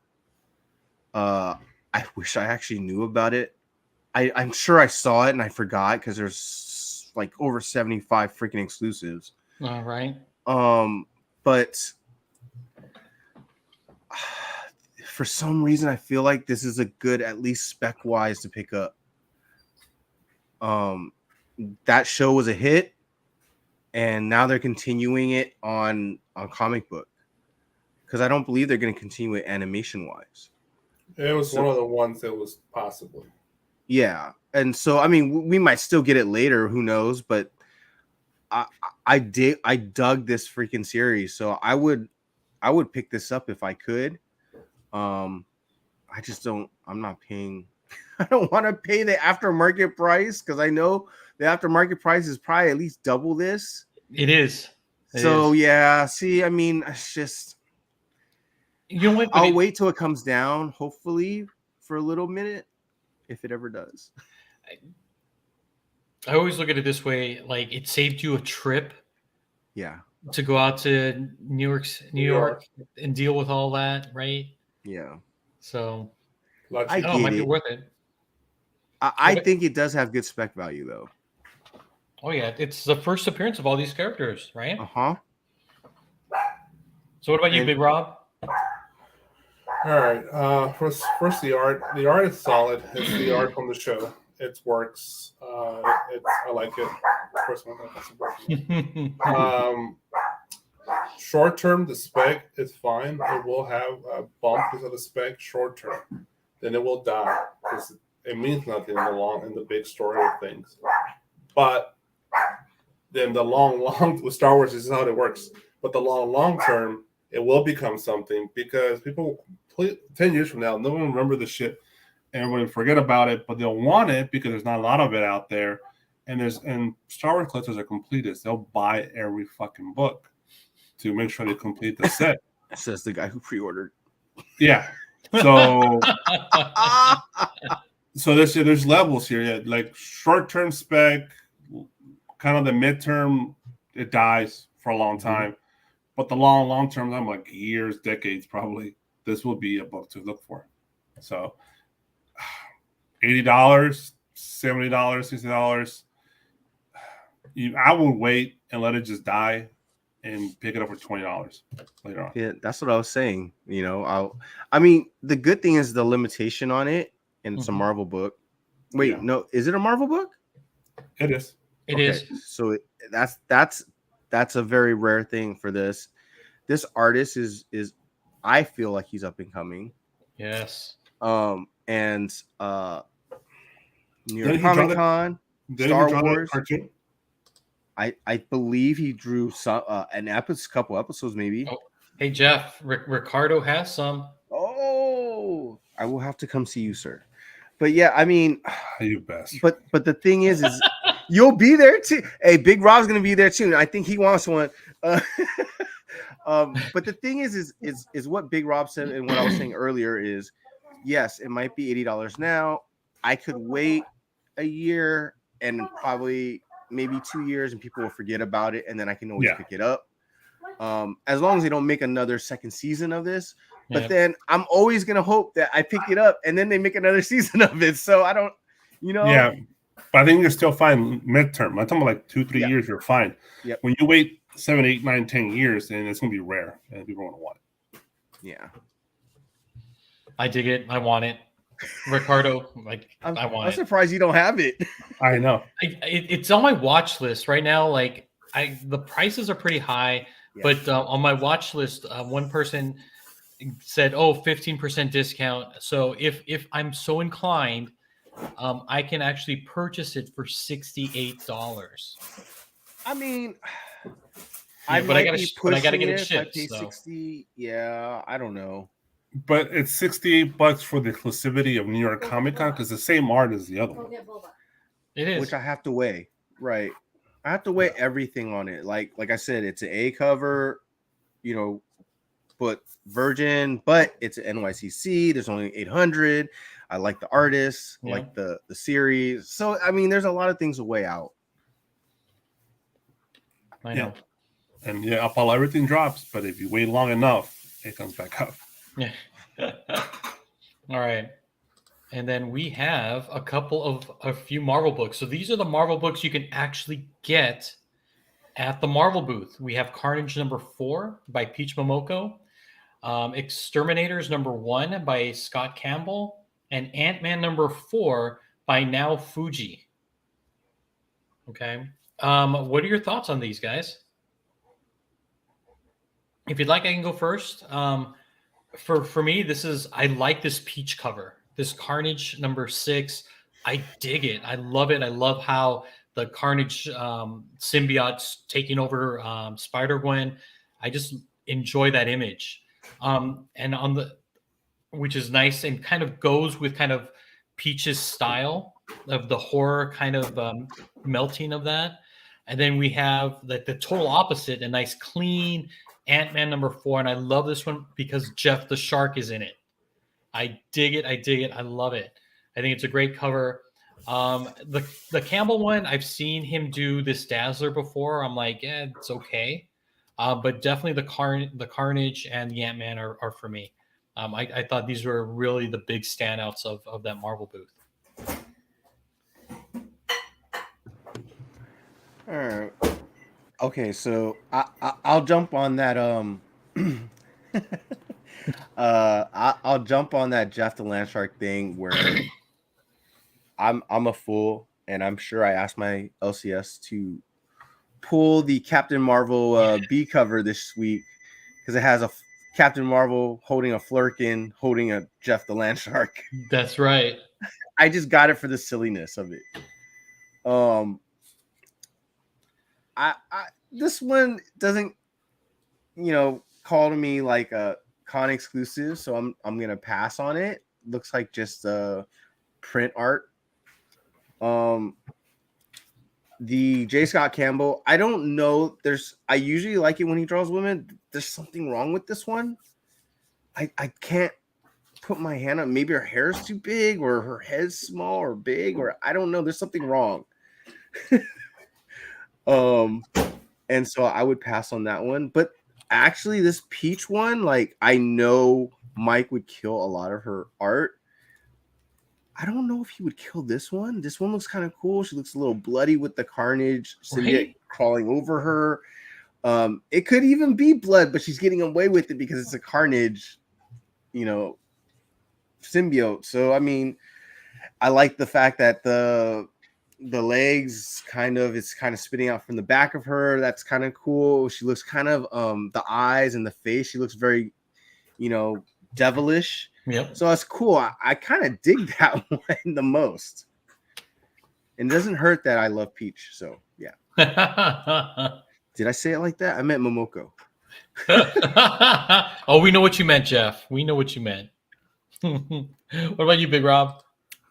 [SPEAKER 3] I wish I actually knew about it. I'm sure I saw it and I forgot because there's like over 75 freaking exclusives.
[SPEAKER 1] All right.
[SPEAKER 3] But for some reason, I feel like this is a good, at least spec wise, to pick up. That show was a hit, and now they're continuing it on comic book because I don't believe they're going to continue it animation wise.
[SPEAKER 4] It was one of the ones that was possibly.
[SPEAKER 3] Yeah, and so I mean, we might still get it later. Who knows? But I dug this freaking series, so I would pick this up if I could. I just don't. I'm not paying. I don't want to pay the aftermarket price because I know the aftermarket price is probably at least double this.
[SPEAKER 1] It is.
[SPEAKER 3] Yeah. See, I mean, it's just.
[SPEAKER 1] You know what?
[SPEAKER 3] I'll wait till it comes down, hopefully, for a little minute, if it ever does.
[SPEAKER 1] I always look at it this way: like it saved you a trip.
[SPEAKER 3] Yeah.
[SPEAKER 1] To go out to New York, and deal with all that, right?
[SPEAKER 3] Yeah.
[SPEAKER 1] So
[SPEAKER 3] I
[SPEAKER 1] it might be worth it.
[SPEAKER 3] I think it does have good spec value, though.
[SPEAKER 1] Oh yeah, it's the first appearance of all these characters, right? So what about you, Big Rob?
[SPEAKER 4] All right. First the art. The art is solid. It's the art from the show. It works. I like it. First one. Short term, the spec is fine. It will have a bump because of the spec. Short term, then it will die because it means nothing in the big story of things. But then the long with Star Wars, this is how it works. But the long term, it will become something because people 10 years from now, no one will remember the shit and everyone will forget about it, but they'll want it because there's not a lot of it out there. And Star Wars collectors are completists. They'll buy every fucking book to make sure they complete the set.
[SPEAKER 3] Says the guy who pre-ordered.
[SPEAKER 4] Yeah. So there's levels here. Yeah, like short-term spec, kind of the midterm, it dies for a long time. But the long term, I'm like years, decades probably. This will be a book to look for. So $80, $70, $60. I will wait and let it just die and pick it up for $20 later on.
[SPEAKER 3] Yeah, that's what I was saying. You know, I mean, the good thing is the limitation on it, and it's a Marvel book. Wait, no, is it a Marvel book?
[SPEAKER 4] It is.
[SPEAKER 1] It is.
[SPEAKER 3] So that's a very rare thing for this. This artist is I feel like he's up and coming.
[SPEAKER 1] Yes.
[SPEAKER 3] And New York Comic Con, Star Wars. I believe he drew some couple episodes maybe.
[SPEAKER 1] Oh, hey Jeff, Ricardo has some.
[SPEAKER 3] Oh, I will have to come see you, sir. But yeah, I mean,
[SPEAKER 2] you best.
[SPEAKER 3] But the thing is you'll be there too. Hey, Big Rob's gonna be there too. And I think he wants one. But the thing is what Big Rob said and what I was saying earlier is, yes, it might be $80 now. I could wait a year and probably maybe 2 years, and people will forget about it, and then I can always pick it up. As long as they don't make another second season of this. But then I'm always gonna hope that I pick it up and then they make another season of it. So I don't, You know?
[SPEAKER 2] Yeah, but I think you're still fine midterm. I'm talking about like 2-3
[SPEAKER 3] Yeah.
[SPEAKER 2] years, you're fine.
[SPEAKER 3] Yep.
[SPEAKER 2] When you wait 7, 8, 9, 10 years, then it's gonna be rare, and people want to want it.
[SPEAKER 3] Yeah.
[SPEAKER 1] I dig it. I want it. Ricardo,
[SPEAKER 3] I'm
[SPEAKER 1] want it.
[SPEAKER 3] surprised you don't have it.
[SPEAKER 2] I know.
[SPEAKER 1] It's on my watch list right now. Like the prices are pretty high,
[SPEAKER 3] Yeah.
[SPEAKER 1] but on my watch list, one person said, "Oh, 15% discount." So if I'm so inclined, I can actually purchase it for $68.
[SPEAKER 3] I mean,
[SPEAKER 1] Yeah,
[SPEAKER 3] I
[SPEAKER 1] but I
[SPEAKER 3] might
[SPEAKER 1] gotta
[SPEAKER 3] be
[SPEAKER 1] but I gotta
[SPEAKER 3] pushing
[SPEAKER 1] get
[SPEAKER 3] it
[SPEAKER 1] it
[SPEAKER 3] if I
[SPEAKER 1] shipped.
[SPEAKER 3] pay
[SPEAKER 1] So
[SPEAKER 3] 60. Yeah, I don't know.
[SPEAKER 2] But it's $68 for the exclusivity of New York Comic Con because the same art as the other one.
[SPEAKER 1] it is.
[SPEAKER 3] Which I have to weigh. Right. I have to weigh everything on it. Like I said, it's an A cover, but Virgin, but it's an NYCC. There's only 800. I like the artist, I
[SPEAKER 1] Yeah.
[SPEAKER 3] like the series. So I mean, there's a lot of things to weigh out.
[SPEAKER 1] I know.
[SPEAKER 2] And yeah, Apollo, everything drops, but if you wait long enough, it comes back up.
[SPEAKER 1] Yeah. All right. And then we have a few Marvel books. So these are the Marvel books you can actually get at the Marvel booth. We have Carnage #4 by Peach Momoko, Exterminators #1 by Scott Campbell, and Ant-Man #4 by Now Fuji. Okay. What are your thoughts on these guys? If you'd like, I can go first. For me, I like this Peach cover. This Carnage #6. I dig it. I love it. I love how the Carnage symbiote's taking over Spider-Gwen. I just enjoy that image. And which is nice and kind of goes with kind of Peach's style of the horror kind of melting of that. And then we have the total opposite, a nice clean Ant-Man #4. And I love this one because Jeff the Shark is in it. I dig it. I dig it. I love it. I think it's a great cover. The Campbell one, I've seen him do this Dazzler before. I'm like, yeah, it's okay. But definitely the Carnage and the Ant-Man are for me. I thought these were really the big standouts of that Marvel booth.
[SPEAKER 3] All right. Okay, so I'll jump on that. I'll jump on that Jeff the Landshark thing where I'm a fool, and I'm sure I asked my LCS to pull the Captain Marvel B cover this week because it has a Captain Marvel holding a Flurkin, holding a Jeff the Landshark.
[SPEAKER 1] That's right.
[SPEAKER 3] I just got it for the silliness of it. I this one doesn't, call to me like a con exclusive, so I'm gonna pass on it. Looks like just print art. The J. Scott Campbell, I don't know. I usually like it when he draws women. There's something wrong with this one. I can't put my hand on. Maybe her hair's too big, or her head's small or big, or I don't know. There's something wrong. And so I would pass on that one. But actually, this Peach one, like, I know Mike would kill a lot of her art. I don't know if he would kill this one. This one looks kind of cool. She looks a little bloody with the Carnage symbiote crawling over her. It could even be blood, but she's getting away with it because it's a Carnage, symbiote. So I mean, I like the fact that the legs it's kind of spitting out from the back of her. That's kind of cool. She looks kind of the eyes and the face. She looks very, devilish.
[SPEAKER 1] Yep.
[SPEAKER 3] So that's cool. I kind of dig that one the most. And it doesn't hurt that I love Peach. So yeah. Did I say it like that? I meant Momoko.
[SPEAKER 1] Oh, we know what you meant, Jeff. We know what you meant. What about you, Big Rob?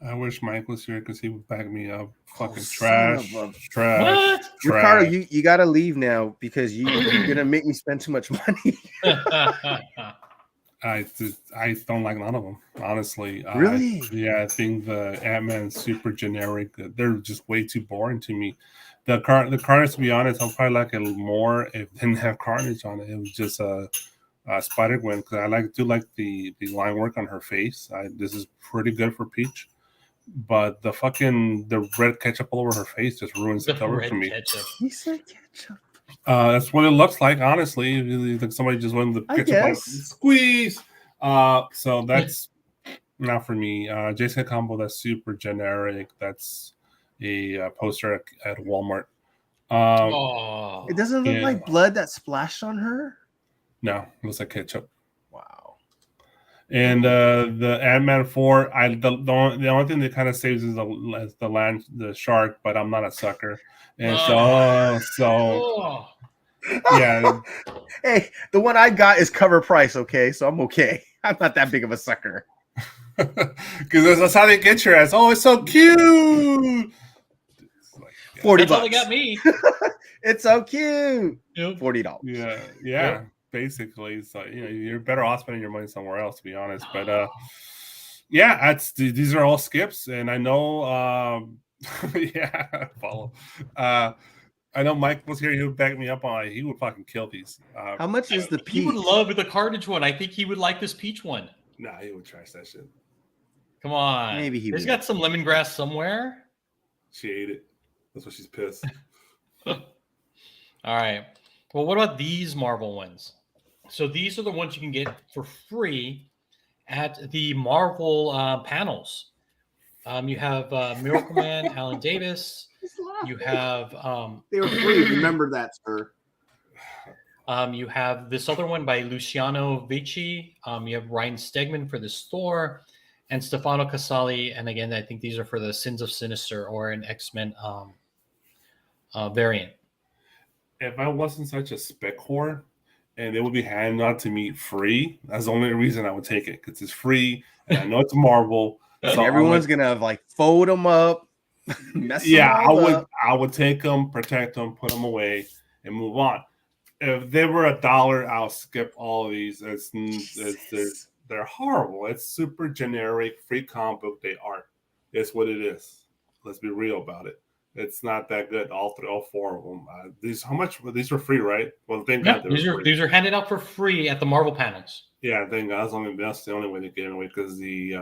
[SPEAKER 2] I wish Mike was here because he would back me up. Fucking
[SPEAKER 3] son
[SPEAKER 2] trash.
[SPEAKER 3] of a-
[SPEAKER 2] Trash.
[SPEAKER 1] What?
[SPEAKER 3] Ricardo,
[SPEAKER 2] Trash.
[SPEAKER 3] you got to leave now because you're going to make me spend too much money.
[SPEAKER 2] I don't like none of them, honestly.
[SPEAKER 3] Really?
[SPEAKER 2] I think the Ant-Man's super generic. They're just way too boring to me. The Carnage, to be honest, I'll probably like it more if it didn't have Carnage on it. It was just a Spider-Gwen because I do like the line work on her face. This is pretty good for Peach, but the red ketchup all over her face just ruins the cover
[SPEAKER 1] red
[SPEAKER 2] for me.
[SPEAKER 1] ketchup.
[SPEAKER 3] He said ketchup.
[SPEAKER 2] That's what it looks like, honestly. Like somebody just went the
[SPEAKER 3] I
[SPEAKER 2] ketchup on
[SPEAKER 3] guess.
[SPEAKER 2] squeeze. So that's not for me. Jason Campbell, that's super generic. That's a poster at Walmart.
[SPEAKER 1] Oh,
[SPEAKER 3] It doesn't look
[SPEAKER 2] Yeah.
[SPEAKER 3] like blood that splashed on her.
[SPEAKER 2] No, it looks like ketchup.
[SPEAKER 3] Wow.
[SPEAKER 2] And the Ant-Man 4, the only thing that kind of saves is the shark, but I'm not a sucker, and
[SPEAKER 1] Oh.
[SPEAKER 2] yeah.
[SPEAKER 3] Hey, the one I got is cover price, okay? So I'm okay. I'm not that big of a sucker.
[SPEAKER 2] Because that's how they get your ass. Oh, it's so cute. It's like, yeah.
[SPEAKER 3] 40
[SPEAKER 1] That's how they
[SPEAKER 3] bucks.
[SPEAKER 1] got me.
[SPEAKER 3] It's so cute.
[SPEAKER 1] Yep.
[SPEAKER 3] $40.
[SPEAKER 2] Yeah,
[SPEAKER 1] Yep.
[SPEAKER 2] basically. So you're better off spending your money somewhere else, to be honest. But yeah, these are all skips, and I know. Yeah, follow. I know Mike was here. He would back me up on it. He would fucking kill these.
[SPEAKER 3] How much is the
[SPEAKER 1] He would
[SPEAKER 3] peach?
[SPEAKER 1] love the Carnage one. I think he would like this peach one.
[SPEAKER 2] Nah, he would trash that shit.
[SPEAKER 1] Come on.
[SPEAKER 3] Maybe he
[SPEAKER 1] There's
[SPEAKER 3] would.
[SPEAKER 1] got some lemongrass somewhere.
[SPEAKER 2] She ate it. That's why she's pissed.
[SPEAKER 1] All right. Well, what about these Marvel ones? So these are the ones you can get for free at the Marvel panels. You have Miracle Man, Alan Davis. You have
[SPEAKER 3] They were free. Remember that, sir.
[SPEAKER 1] you have this other one by Luciano Vici. You have Ryan Stegman for this Thor, and Stefano Casali. And again, I think these are for the Sins of Sinister or an X-Men variant.
[SPEAKER 2] If I wasn't such a spec whore and it would be handed out to me free, that's the only reason I would take it, because it's free and I know it's Marvel.
[SPEAKER 3] So everyone's gonna like fold them up, mess them all up.
[SPEAKER 2] I would take them, protect them, put them away, and move on. If they were $1, I'll skip all of these. They're horrible. It's super generic, free comic book. They are. It's what it is. Let's be real about it. It's not that good. All four of them. How much? These were free, right? Well, thank God
[SPEAKER 1] These are handed out for free at the Marvel panels.
[SPEAKER 2] Yeah, thank God. That's the only way to get away, because the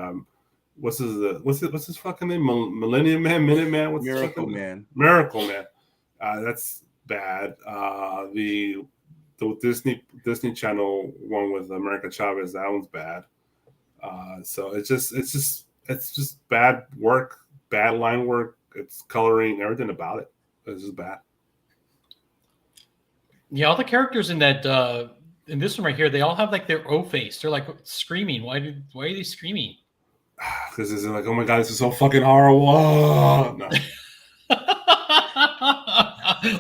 [SPEAKER 2] what's his fucking name? Millennium Man, Minute Man, what's
[SPEAKER 3] Miracle Man.
[SPEAKER 2] Miracle Man. That's bad. The Disney Channel one with America Chavez, that one's bad. So it's just bad work, bad line work. It's coloring, everything about it. It's just bad.
[SPEAKER 1] Yeah, all the characters in that in this one right here, they all have like their O face. They're like screaming. Why are they screaming?
[SPEAKER 2] Because it's like, oh my God, this is so fucking horrible. Oh, no.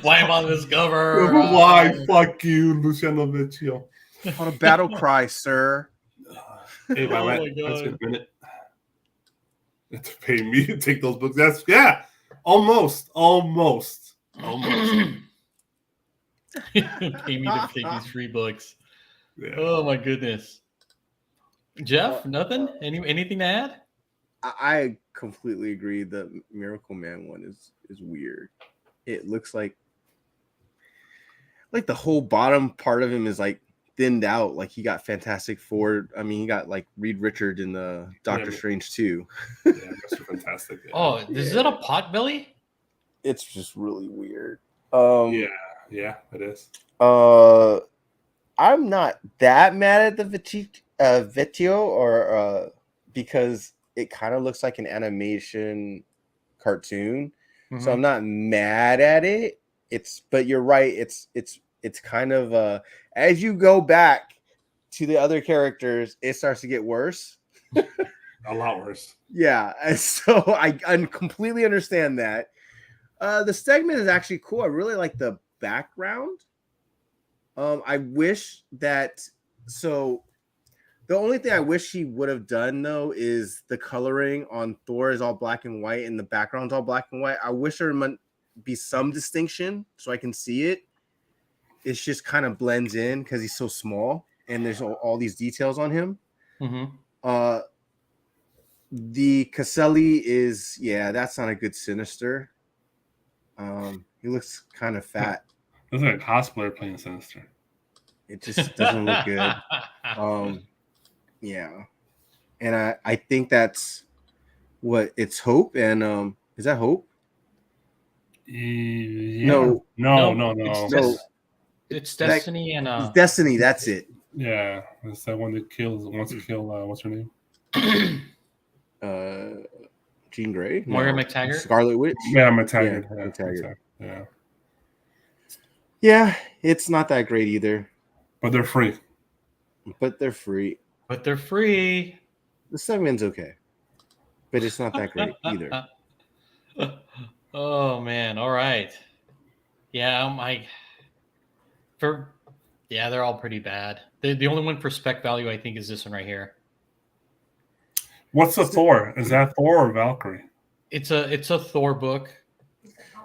[SPEAKER 1] Why am I on this cover?
[SPEAKER 2] Why? Fuck you, Luciano Vecchio.
[SPEAKER 3] On a battle cry, sir.
[SPEAKER 2] Hey,
[SPEAKER 1] Oh my
[SPEAKER 2] that's
[SPEAKER 1] God.
[SPEAKER 2] a minute. You have to pay me to take those books. Almost.
[SPEAKER 1] Pay me to take these free books.
[SPEAKER 2] Yeah.
[SPEAKER 1] Oh my goodness. Jeff, nothing? Anything to add?
[SPEAKER 3] I completely agree. The Miracle Man one is weird. It looks like the whole bottom part of him is like thinned out. Like he got Fantastic Four. I mean, he got like Reed Richard in the Doctor Strange too.
[SPEAKER 2] Yeah, Mr. Fantastic. Yeah.
[SPEAKER 1] Oh, is that a pot belly?
[SPEAKER 3] It's just really weird.
[SPEAKER 2] Yeah, it is.
[SPEAKER 3] I'm not that mad at the Vecchio or because it kind of looks like an animation cartoon.
[SPEAKER 1] Mm-hmm.
[SPEAKER 3] So I'm not mad at it. But you're right. It's kind of as you go back to the other characters, it starts to get worse.
[SPEAKER 2] A lot worse.
[SPEAKER 3] Yeah, and so I completely understand that. The segment is actually cool. I really like the background. I wish that the only thing I wish he would have done though is the coloring on Thor is all black and white and the background's all black and white. I wish there might be some distinction so I can see it. It's just kind of blends in because he's so small and there's all these details on him.
[SPEAKER 1] Mm-hmm.
[SPEAKER 3] The Caselli is that's not a good Sinister. He looks kind of fat.
[SPEAKER 2] Looks like a cosplayer playing Sinister.
[SPEAKER 3] It just doesn't look good. Yeah. And I think that's What? It's Hope and is that Hope?
[SPEAKER 2] Yeah.
[SPEAKER 3] No,
[SPEAKER 2] No.
[SPEAKER 3] no.
[SPEAKER 1] It's
[SPEAKER 3] That-
[SPEAKER 1] Destiny and
[SPEAKER 3] It's Destiny. That's it.
[SPEAKER 2] Yeah, it's that one that wants to kill. What's her name?
[SPEAKER 3] Jean Grey.
[SPEAKER 1] Moira
[SPEAKER 3] No.
[SPEAKER 1] McTaggart?
[SPEAKER 3] Scarlet Witch.
[SPEAKER 2] Yeah, McTaggart.
[SPEAKER 3] Yeah, McTaggart.
[SPEAKER 2] Yeah,
[SPEAKER 3] Yeah, it's not that great either,
[SPEAKER 2] but they're free.
[SPEAKER 3] but they're free.
[SPEAKER 1] But they're free.
[SPEAKER 3] The segment's okay, but it's not that great either.
[SPEAKER 1] Oh man! All right. Yeah, they're all pretty bad. The only one for spec value I think is this one right here.
[SPEAKER 2] What's the Thor? Is that Thor or Valkyrie?
[SPEAKER 1] It's a Thor book.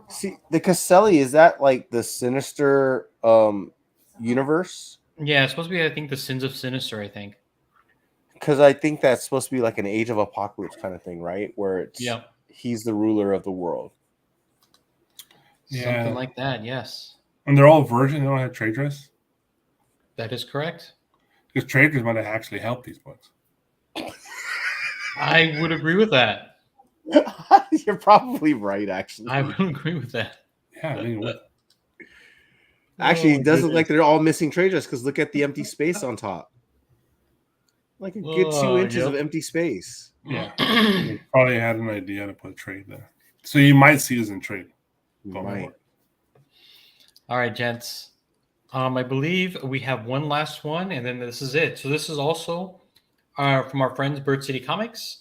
[SPEAKER 3] See, the Caselli, is that like the Sinister universe?
[SPEAKER 1] Yeah, it's supposed to be I think the Sins of Sinister. I think.
[SPEAKER 3] Because I think that's supposed to be like an Age of Apocalypse kind of thing, right? Where it's he's the ruler of the world.
[SPEAKER 1] Something like that. Yes.
[SPEAKER 2] And they're all virgin. They don't have trade dress.
[SPEAKER 1] That is correct.
[SPEAKER 2] Because trade dress might have actually helped these books.
[SPEAKER 1] I would agree with that.
[SPEAKER 3] You're probably right, actually.
[SPEAKER 1] I would agree with that.
[SPEAKER 2] Yeah, I mean, what?
[SPEAKER 3] Actually, it does look
[SPEAKER 1] goodness.
[SPEAKER 3] like they're all missing trade dress because look at the empty space on top. Like a good 2 inches of empty space.
[SPEAKER 2] Yeah. They probably had an idea to put trade there. So you might see us in trade.
[SPEAKER 3] Right.
[SPEAKER 1] All right, gents. I believe we have one last one, and then this is it. So this is also from our friends Bird City Comics.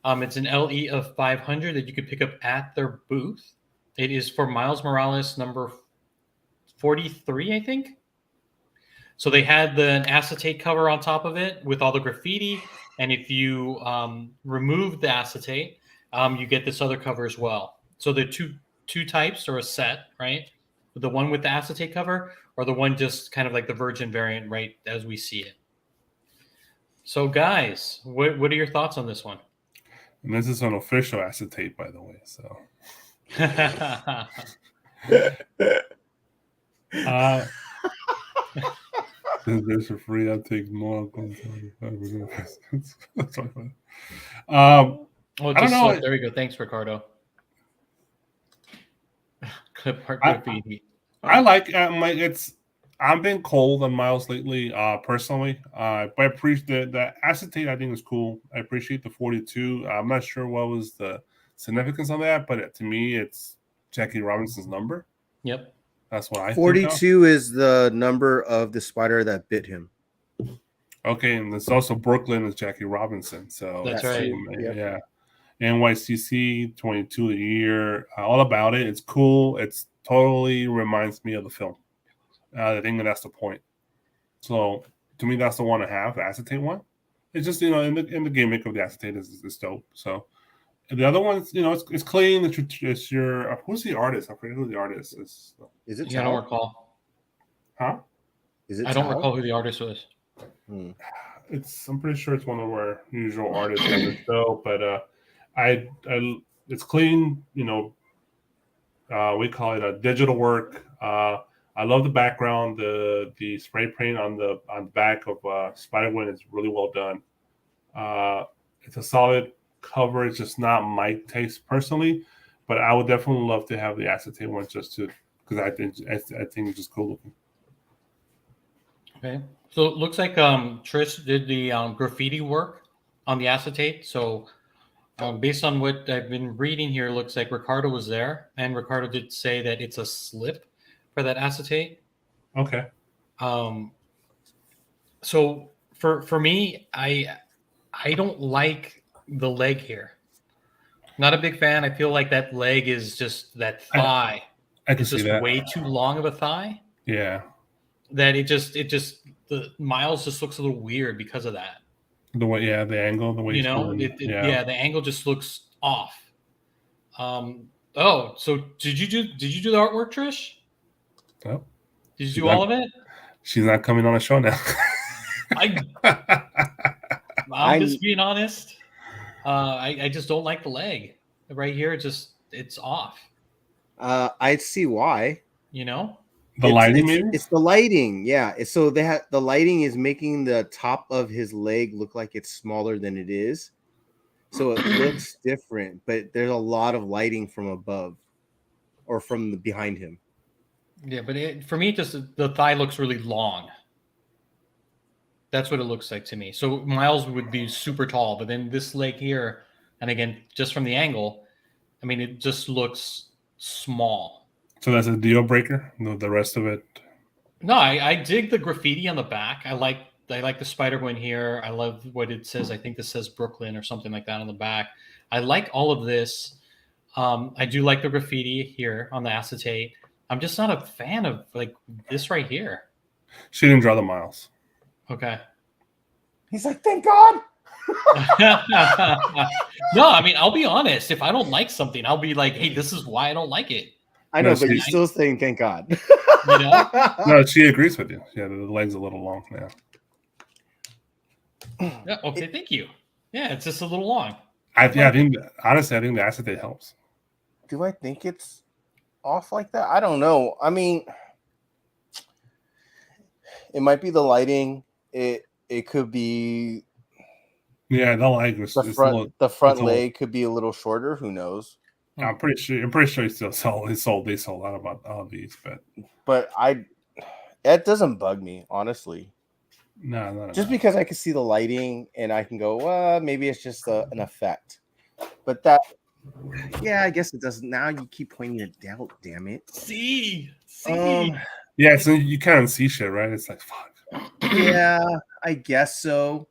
[SPEAKER 1] It's an LE of 500 that you could pick up at their booth. It is for Miles Morales number 43, I think. So they had an acetate cover on top of it with all the graffiti, and if you remove the acetate, you get this other cover as well. So they're two types or a set, right? The one with the acetate cover or the one just kind of like the virgin variant, right, as we see it. So guys, what are your thoughts on this one?
[SPEAKER 2] And this is an official acetate, by the way. So since there's for free, I'll take more.
[SPEAKER 1] Oh,
[SPEAKER 2] I don't know.
[SPEAKER 1] There we go. Thanks, Ricardo. Clip art
[SPEAKER 2] I-
[SPEAKER 1] graffiti.
[SPEAKER 2] I like I've been cold on Miles lately, personally. But I appreciate the acetate. I think is cool. I appreciate the 42. I'm not sure what was the significance on that, but to me, it's Jackie Robinson's number.
[SPEAKER 1] Yep.
[SPEAKER 2] That's what I
[SPEAKER 3] 42 is the number of the spider that bit him.
[SPEAKER 2] think of. Okay, and there's also Brooklyn is Jackie Robinson. So
[SPEAKER 1] That's right.
[SPEAKER 2] Yeah. NYCC 22 a year. All about it. It's cool. It's totally reminds me of the film. I think that's the point. So to me, that's the one I have, the acetate one. It's just in the gimmick of the acetate is dope. So and the other one's it's clean. It's your who's the artist? I forget who the artist is.
[SPEAKER 3] Is it?
[SPEAKER 1] Yeah, I don't recall.
[SPEAKER 2] Huh?
[SPEAKER 3] Is it?
[SPEAKER 1] I don't recall who the artist was.
[SPEAKER 2] I'm pretty sure it's one of our usual artists on the show, but I it's clean. We call it a digital work. I love the background. The spray paint on the back of Spider-Gwen is really well done. It's a solid cover. It's just not my taste personally, but I would definitely love to have the acetate one just because I think it's just cool looking.
[SPEAKER 1] Okay. So it looks like Trish did the graffiti work on the acetate. So based on what I've been reading here, it looks like Ricardo was there, and Ricardo did say that it's a slip for that acetate.
[SPEAKER 2] Okay.
[SPEAKER 1] So for me, I don't like the leg here. Not a big fan. I feel like that leg is just that thigh.
[SPEAKER 2] I can
[SPEAKER 1] It's
[SPEAKER 2] see
[SPEAKER 1] just
[SPEAKER 2] that.
[SPEAKER 1] way too long of a thigh.
[SPEAKER 2] Yeah.
[SPEAKER 1] That it just the Miles just looks a little weird because of that.
[SPEAKER 2] The way, the angle, the way
[SPEAKER 1] You know, the angle just looks off. Oh, so did you do the artwork, Trish?
[SPEAKER 2] No.
[SPEAKER 1] Did you do all of it?
[SPEAKER 2] She's not coming on the show now.
[SPEAKER 1] I'm just being honest. I just don't like the leg right here. It's off.
[SPEAKER 3] I'd see why.
[SPEAKER 1] You know,
[SPEAKER 2] The lighting, maybe?
[SPEAKER 3] It's the lighting. Yeah. So the lighting is making the top of his leg look like it's smaller than it is. so it looks different, but there's a lot of lighting from above or from the behind him.
[SPEAKER 1] Yeah, but for me, just the thigh looks really long. That's what it looks like to me. So Miles would be super tall, but then this leg here, and again, just from the angle, I mean, it just looks small.
[SPEAKER 2] So that's a deal breaker. The rest of it.
[SPEAKER 1] No, I dig the graffiti on the back. I like the spider one here. I love what it says. I think this says Brooklyn or something like that on the back. I like all of this. I do like the graffiti here on the acetate. I'm just not a fan of like this right here.
[SPEAKER 2] She didn't draw the Miles.
[SPEAKER 1] Okay.
[SPEAKER 3] He's like, thank God.
[SPEAKER 1] No, I mean, I'll be honest. If I don't like something, I'll be like, hey, this is why I don't like it.
[SPEAKER 3] I know,
[SPEAKER 2] No,
[SPEAKER 3] but
[SPEAKER 2] she-
[SPEAKER 3] you're still saying thank God.
[SPEAKER 1] You know?
[SPEAKER 2] No, she agrees with you. Yeah, the leg's a little long. Yeah.
[SPEAKER 1] Yeah, okay, thank you. Yeah, it's just a little long.
[SPEAKER 2] I think honestly, I think the acetate helps.
[SPEAKER 3] Do I think it's off like that? I don't know. I mean, it might be the lighting. It could be
[SPEAKER 2] Yeah, the leg was
[SPEAKER 3] the front. The front
[SPEAKER 2] it's a little-
[SPEAKER 3] leg could be a little shorter. Who knows?
[SPEAKER 2] I'm pretty sure he still sold. They sold out about all these, but
[SPEAKER 3] That doesn't bug me, honestly.
[SPEAKER 2] no.
[SPEAKER 3] Just because I can see the lighting and I can go, well, maybe it's just an effect. But that, yeah, I guess it doesn't. Now you keep pointing it out. Damn it.
[SPEAKER 1] See.
[SPEAKER 2] Yeah, so you can't see shit, right? It's like fuck.
[SPEAKER 3] Yeah, I guess so.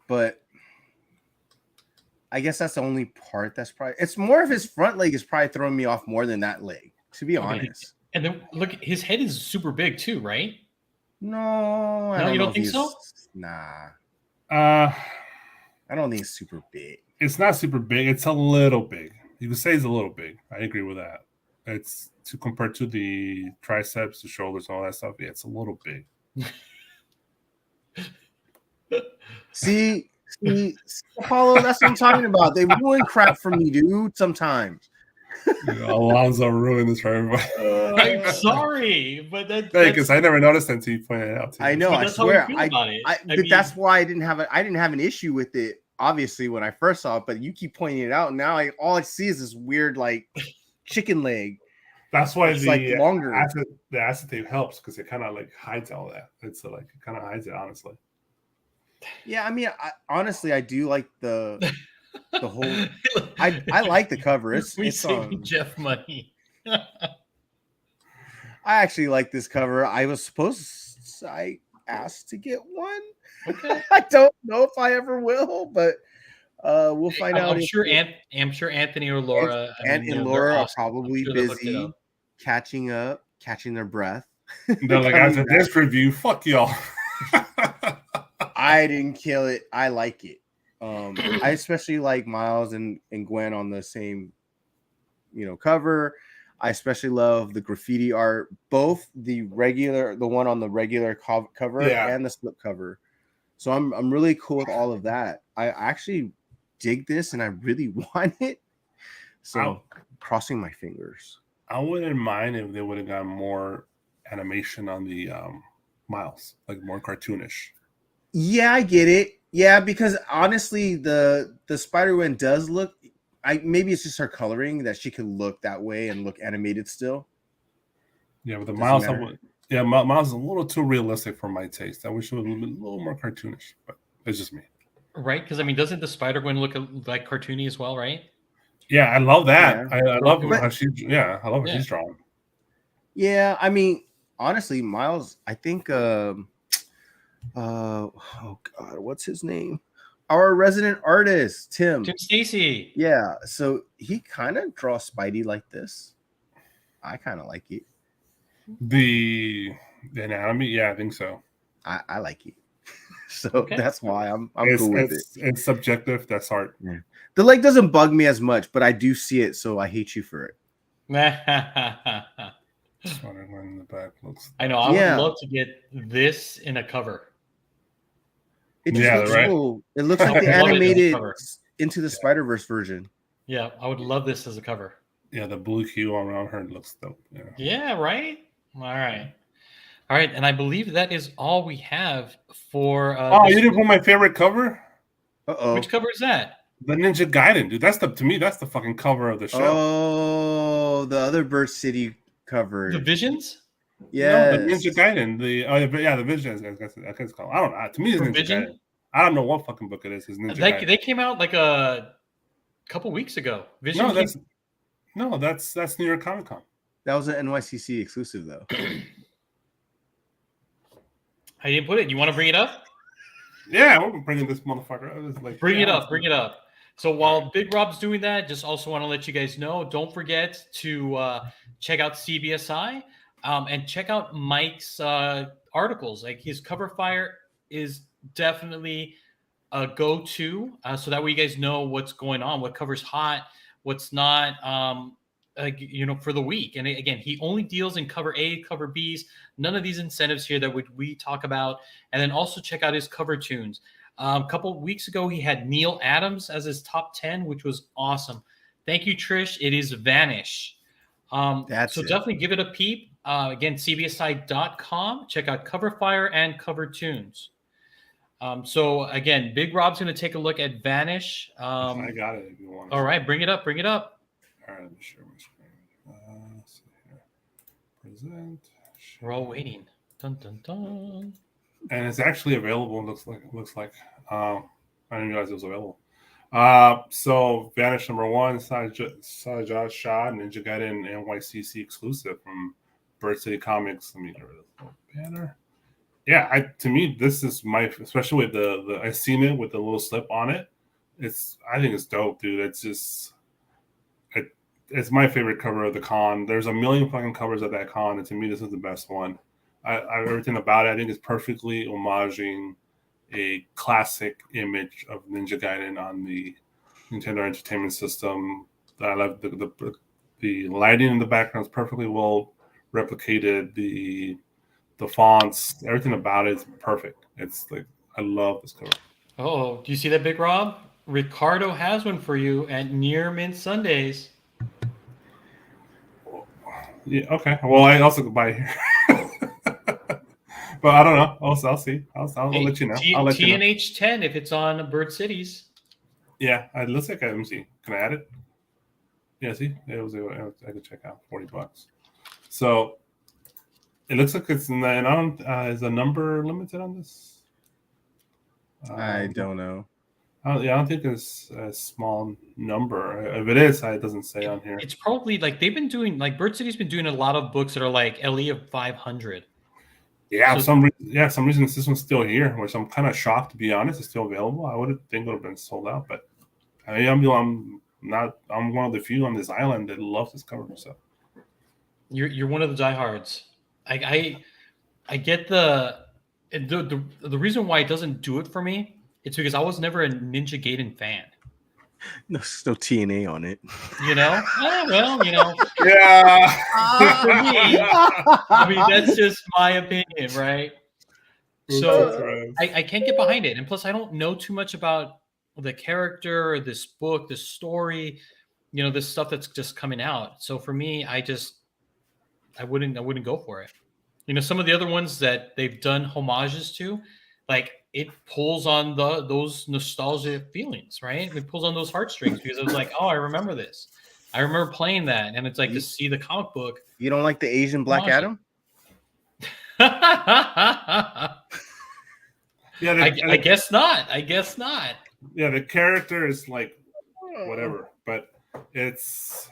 [SPEAKER 3] But I guess that's the only part that's probably. It's more of his front leg is probably throwing me off more than that leg, to be honest.
[SPEAKER 1] And then look, his head is super big too, right?
[SPEAKER 3] No, I
[SPEAKER 1] No, you don't
[SPEAKER 3] know if
[SPEAKER 1] think
[SPEAKER 3] he's-
[SPEAKER 1] so?
[SPEAKER 3] Nah,
[SPEAKER 2] Uh,
[SPEAKER 3] I don't think it's super big.
[SPEAKER 2] it's not super big. It's a little big. You could say it's a little big. I agree with that. It's to compare to the triceps, the shoulders, and all that stuff. Yeah, it's a little big.
[SPEAKER 3] See, Apollo, that's what I'm talking about. They ruin crap for me, dude. Sometimes.
[SPEAKER 2] Alonzo ruined this for everybody.
[SPEAKER 1] I'm sorry, but
[SPEAKER 2] Because I never noticed until you pointed it out. To
[SPEAKER 3] I
[SPEAKER 2] me.
[SPEAKER 3] know.
[SPEAKER 1] but
[SPEAKER 3] I
[SPEAKER 1] that's how we
[SPEAKER 3] swear.
[SPEAKER 1] feel about it. I
[SPEAKER 3] But
[SPEAKER 1] mean,
[SPEAKER 3] that's why I didn't have an issue with it. Obviously, when I first saw it, but you keep pointing it out. And now all I see is this weird like chicken leg.
[SPEAKER 2] That's why
[SPEAKER 3] It's
[SPEAKER 2] the
[SPEAKER 3] like longer.
[SPEAKER 2] the acetate helps because it kind of like hides all that. It's like it kind of hides it, honestly.
[SPEAKER 3] Yeah, I mean, honestly, I do like the whole. I like the cover. It's
[SPEAKER 1] saving Jeff money.
[SPEAKER 3] I actually like this cover. I asked to get one.
[SPEAKER 1] Okay.
[SPEAKER 3] I don't know if I ever will, but we'll find out.
[SPEAKER 1] I'm sure Anthony or Laura
[SPEAKER 3] and
[SPEAKER 1] they're
[SPEAKER 3] Laura are
[SPEAKER 1] awesome.
[SPEAKER 3] probably
[SPEAKER 1] I'm sure they'll hook it
[SPEAKER 3] busy
[SPEAKER 1] up.
[SPEAKER 3] catching their breath.
[SPEAKER 2] They're like, after this review, fuck y'all.
[SPEAKER 3] I didn't kill it. I like it. I especially like Miles and Gwen on the same, cover. I especially love the graffiti art, both the one on the regular cover and the slip cover. So I'm really cool with all of that. I actually dig this and I really want it. So crossing my fingers.
[SPEAKER 2] I wouldn't mind if they would have gotten more animation on the Miles, like more cartoonish.
[SPEAKER 3] Yeah, I get it. Yeah, because honestly, the Spider-Man does look. Maybe it's just her coloring that she can look that way and look animated still.
[SPEAKER 2] Yeah, but the
[SPEAKER 3] Doesn't
[SPEAKER 2] Miles,
[SPEAKER 3] matter.
[SPEAKER 2] Miles is a little too realistic for my taste. I wish it was a little more cartoonish, but it's just me.
[SPEAKER 1] Right? Because I mean, doesn't the Spider-Gwen look like cartoony as well? Right?
[SPEAKER 2] Yeah, I love that.
[SPEAKER 3] Yeah.
[SPEAKER 2] I love
[SPEAKER 3] But-
[SPEAKER 2] how she's. Yeah, I love how she's drawn.
[SPEAKER 3] Yeah, I mean, honestly, Miles. I think. Oh God, what's his name? Our resident artist, Tim
[SPEAKER 1] Stacy.
[SPEAKER 3] Yeah, so he kind of draws Spidey like this. I kind of like it.
[SPEAKER 2] The anatomy, yeah, I think so.
[SPEAKER 3] I like it. So that's why I'm cool with it.
[SPEAKER 2] It's subjective. That's art.
[SPEAKER 3] Yeah. The leg doesn't bug me as much, but I do see it, so I hate you for it.
[SPEAKER 2] Just wondering when the back looks.
[SPEAKER 1] I know. I would love to get this in a cover.
[SPEAKER 3] It just looks cool. It looks like the animated Into the Spider-Verse version.
[SPEAKER 1] Yeah, I would love this as a cover.
[SPEAKER 2] Yeah, the blue hue around her looks dope.
[SPEAKER 1] Yeah, right? All right. And I believe that is all we have for.
[SPEAKER 2] You didn't put my favorite cover?
[SPEAKER 3] Uh-oh.
[SPEAKER 1] Which cover is that?
[SPEAKER 2] The Ninja Gaiden, dude. To me, that's the fucking cover of the show.
[SPEAKER 3] Oh, the other Bird City cover.
[SPEAKER 1] The Visions?
[SPEAKER 3] Yeah,
[SPEAKER 2] No, the Ninja Gaiden. The Visions. I guess it's called. I don't know. To me, it's
[SPEAKER 1] For
[SPEAKER 2] Ninja
[SPEAKER 1] Vision?
[SPEAKER 2] Gaiden. I don't know what fucking book it is. It's Ninja Gaiden.
[SPEAKER 1] They came out like a couple weeks ago. Vision
[SPEAKER 2] That's New York Comic Con.
[SPEAKER 3] that was an NYCC exclusive though.
[SPEAKER 1] I didn't put it. You want to bring it up?
[SPEAKER 2] Yeah, we're bringing this motherfucker. I was like,
[SPEAKER 1] Bring it up. So while Big Rob's doing that, just also want to let you guys know, don't forget to check out CBSI and check out Mike's articles. Like his cover fire is definitely a go-to, so that way you guys know what's going on, what cover's hot, what's not, for the week. And again, he only deals in cover A, cover Bs, none of these incentives here that we talk about. And then also check out his cover tunes. A couple of weeks ago, he had Neil Adams as his top 10, which was awesome. Thank you, Trish. It is Vanish. Definitely give it a peep. Again, cbsi.com. Check out Cover Fire and Cover Tunes. So again, Big Rob's going to take a look at Vanish.
[SPEAKER 2] I got it if you want.
[SPEAKER 1] All right, bring it up.
[SPEAKER 2] All right, let me share my screen. So here. Present.
[SPEAKER 1] We're all waiting. Dun dun dun.
[SPEAKER 2] And it's actually available. Looks like. I didn't realize it was available. So Vanish #1, Sajah Shah, Ninja Gaiden NYCC exclusive from Bird City Comics. Let me get rid of the little banner. Yeah, to me, this is especially with the I seen it with the little slip on it. I think it's dope, dude. It's my favorite cover of the con. There's a million fucking covers of that con, and to me, this is the best one. Everything about it, I think, is perfectly homaging a classic image of Ninja Gaiden on the Nintendo Entertainment System. I love the lighting in the background is perfectly well replicated. The fonts, everything about it is perfect. It's like, I love this cover.
[SPEAKER 1] Oh, do you see that, Big Rob? Ricardo has one for you at Near Mint Sundays.
[SPEAKER 2] Yeah, okay. Well, I also could buy it here. But I don't know. I'll see. I'll let you know. I'll let you know.
[SPEAKER 1] TNH 10 if it's on Bird Cities.
[SPEAKER 2] Yeah, it looks like let me see. Can I add it? Yeah, see? I could check out $40. So it looks like it's is a number limited on this?
[SPEAKER 3] I don't know.
[SPEAKER 2] I don't think it's a small number. If it is, it doesn't say on here.
[SPEAKER 1] It's probably like they've been doing, like Bird City's been doing a lot of books that are like LE of 500.
[SPEAKER 2] Yeah, for some reason this one's still here, which I'm kind of shocked, to be honest. It's still available. I would think it would have been sold out, but I'm one of the few on this island that loves this cover. So
[SPEAKER 1] you're one of the diehards. I get the reason why it doesn't do it for me. It's because I was never a Ninja Gaiden fan.
[SPEAKER 3] No TNA on it.
[SPEAKER 1] You know? Well, you know.
[SPEAKER 2] Yeah.
[SPEAKER 1] For me, I mean, that's just my opinion, right? So I can't get behind it. And plus, I don't know too much about the character, this book, this story, this stuff that's just coming out. So for me, I wouldn't go for it. Some of the other ones that they've done homages to, like it pulls on those nostalgia feelings, right? It pulls on those heartstrings because it was like, oh, I remember this. I remember playing that, and it's like to see the comic book.
[SPEAKER 3] You don't like the Asian Black Adam?
[SPEAKER 2] Yeah,
[SPEAKER 1] I guess not. I guess not.
[SPEAKER 2] Yeah, the character is like whatever, but it's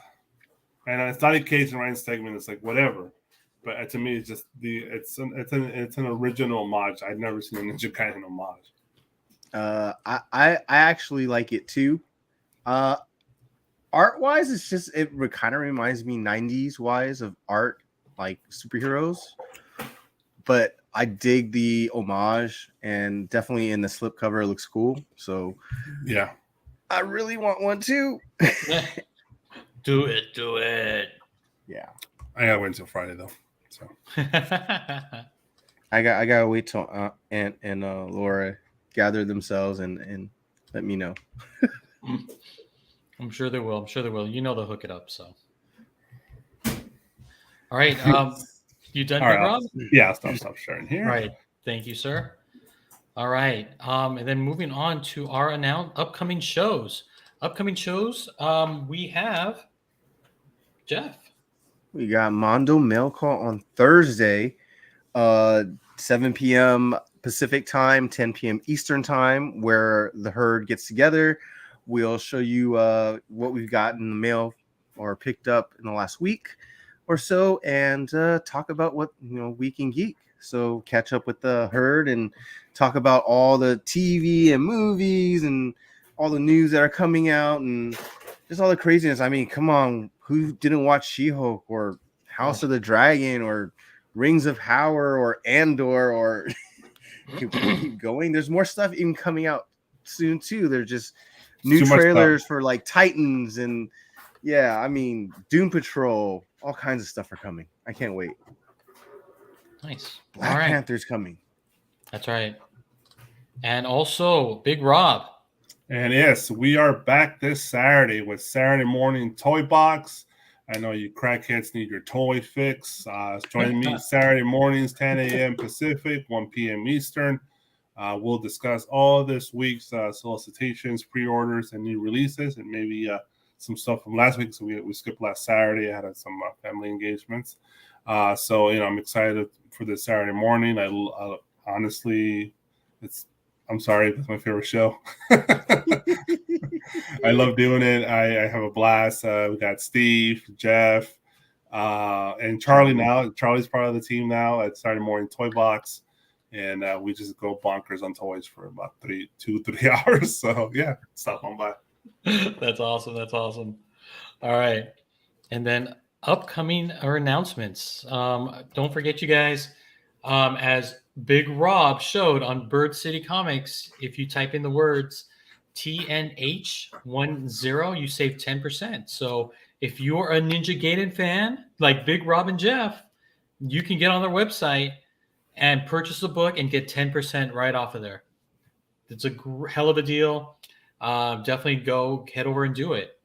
[SPEAKER 2] not a Cage and Ryan segment. It's like whatever. But to me, it's just it's an original homage. I've never seen a Ninja Gaiden homage.
[SPEAKER 3] I actually like it too. Art wise, it kind of reminds me 90s wise of art, like superheroes. But I dig the homage, and definitely in the slipcover it looks cool. So
[SPEAKER 2] yeah,
[SPEAKER 3] I really want one too.
[SPEAKER 1] Do it.
[SPEAKER 3] Yeah,
[SPEAKER 2] I gotta wait until Friday though. So
[SPEAKER 3] I gotta wait till Aunt and Laura gather themselves and let me know.
[SPEAKER 1] I'm sure they will. They'll hook it up. So, all right. You done,
[SPEAKER 2] all right,
[SPEAKER 1] Rob?
[SPEAKER 2] Yeah, I'll stop sharing here.
[SPEAKER 1] All right. Thank you, sir. All right. And then moving on to our upcoming shows. upcoming shows, we have Jeff.
[SPEAKER 3] We got Mondo Mail Call on Thursday, 7 p.m. Pacific time, 10 p.m. Eastern time, where the herd gets together. We'll show you what we've got in the mail or picked up in the last week or so, and talk about what Week in Geek. So catch up with the herd and talk about all the TV and movies and all the news that are coming out and just all the craziness. I mean, come on, who didn't watch She-Hulk or House of the Dragon or Rings of Power or Andor or keep going? There's more stuff even coming out soon too. There's just new trailers for like Titans and Doom Patrol. All kinds of stuff are coming. I can't wait.
[SPEAKER 1] Nice.
[SPEAKER 3] Black Panther's coming.
[SPEAKER 1] That's right. And also, Big Rob.
[SPEAKER 2] And yes, we are back this Saturday with Saturday Morning Toy Box. I know you crackheads need your toy fix. Join me Saturday mornings, 10 a.m. Pacific, 1 p.m. Eastern. We'll discuss all this week's solicitations, pre-orders, and new releases, and maybe some stuff from last week. So we skipped last Saturday. I had some family engagements. So I'm excited for this Saturday morning. I honestly, I'm sorry, it's my favorite show. I love doing it. I have a blast. We got Steve, Jeff, and Charlie now. Charlie's part of the team now at Saturday Morning Toy Box. And we just go bonkers on toys for about 3 hours. So yeah, stop on by.
[SPEAKER 1] That's awesome. That's awesome. All right. And then upcoming announcements. Don't forget, you guys, as Big Rob showed on Bird City Comics, if you type in the words TNH10, you save 10%. So if you're a Ninja Gaiden fan like Big Rob and Jeff, you can get on their website and purchase the book and get 10% right off of there. It's a hell of a deal. Definitely go head over and do it.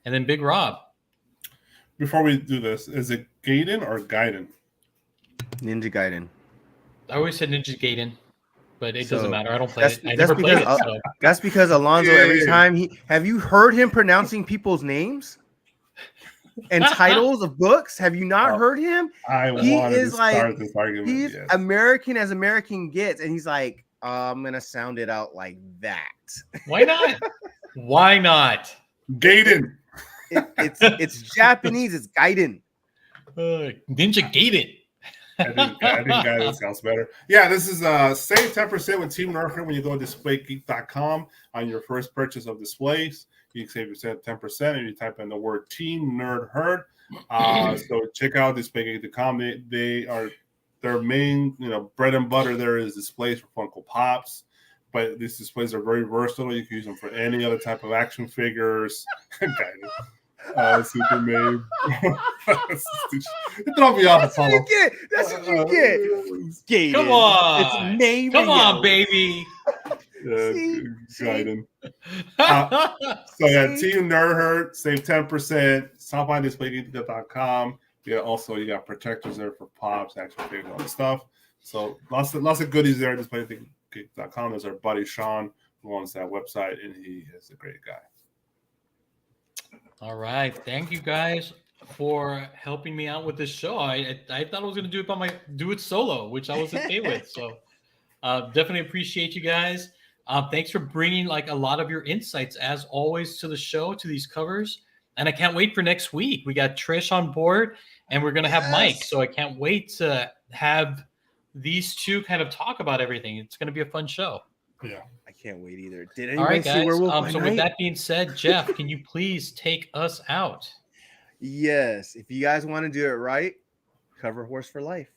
[SPEAKER 1] And then Big Rob.
[SPEAKER 2] Before we do this, is it Gaiden or Gaiden?
[SPEAKER 3] Ninja Gaiden.
[SPEAKER 1] I always said Ninja Gaiden, but it doesn't matter. I don't play it. I
[SPEAKER 3] That's
[SPEAKER 1] never played it.
[SPEAKER 3] because that's because Alonzo, every time have you heard him pronouncing people's names and titles of books? Have you not heard him?
[SPEAKER 2] He is like this argument.
[SPEAKER 3] He's American as American gets, and he's like, I'm gonna sound it out like that.
[SPEAKER 1] Why not? Why not?
[SPEAKER 2] Gaiden.
[SPEAKER 3] It's Japanese. It's Gaiden.
[SPEAKER 1] Ninja Gaiden.
[SPEAKER 2] I think Gaiden sounds better. Yeah, this is save 10% with Team Nerd when you go to DisplayGeek.com on your first purchase of displays. You can save yourself 10% and you type in the word Team Nerd Herd. So check out DisplayGeek.com. Their main bread and butter there is displays for Funko Pops. But these displays are very versatile. You can use them for any other type of action figures. Superman. Throw me off.
[SPEAKER 3] That's what you get. That's what you get. Gaiden.
[SPEAKER 1] Come on.
[SPEAKER 3] It's made.
[SPEAKER 1] Come on, baby.
[SPEAKER 2] Gaiden. So yeah, Team Nerd Herd, save 10%. Stop by DisplayGeek.com. Yeah, also you got protectors there for pops, action figures, all the stuff. So lots of goodies there. DisplayGeek.com. There's our buddy Sean who owns that website, and he is a great guy.
[SPEAKER 1] All right. Thank you guys for helping me out with this show. I thought I was going to do it solo, which I was okay with. So definitely appreciate you guys. Thanks for bringing like a lot of your insights as always to the show, to these covers. And I can't wait for next week. We got Trish on board and we're going to have Mike. So I can't wait to have these two kind of talk about everything. It's going to be a fun show.
[SPEAKER 2] Yeah.
[SPEAKER 3] I can't wait either. Did
[SPEAKER 1] All right,
[SPEAKER 3] anyone see
[SPEAKER 1] guys.
[SPEAKER 3] Werewolf by
[SPEAKER 1] So
[SPEAKER 3] Night?
[SPEAKER 1] with that being said, Jeff, can you please take us out?
[SPEAKER 3] Yes. If you guys want to do it right, cover Horse for Life.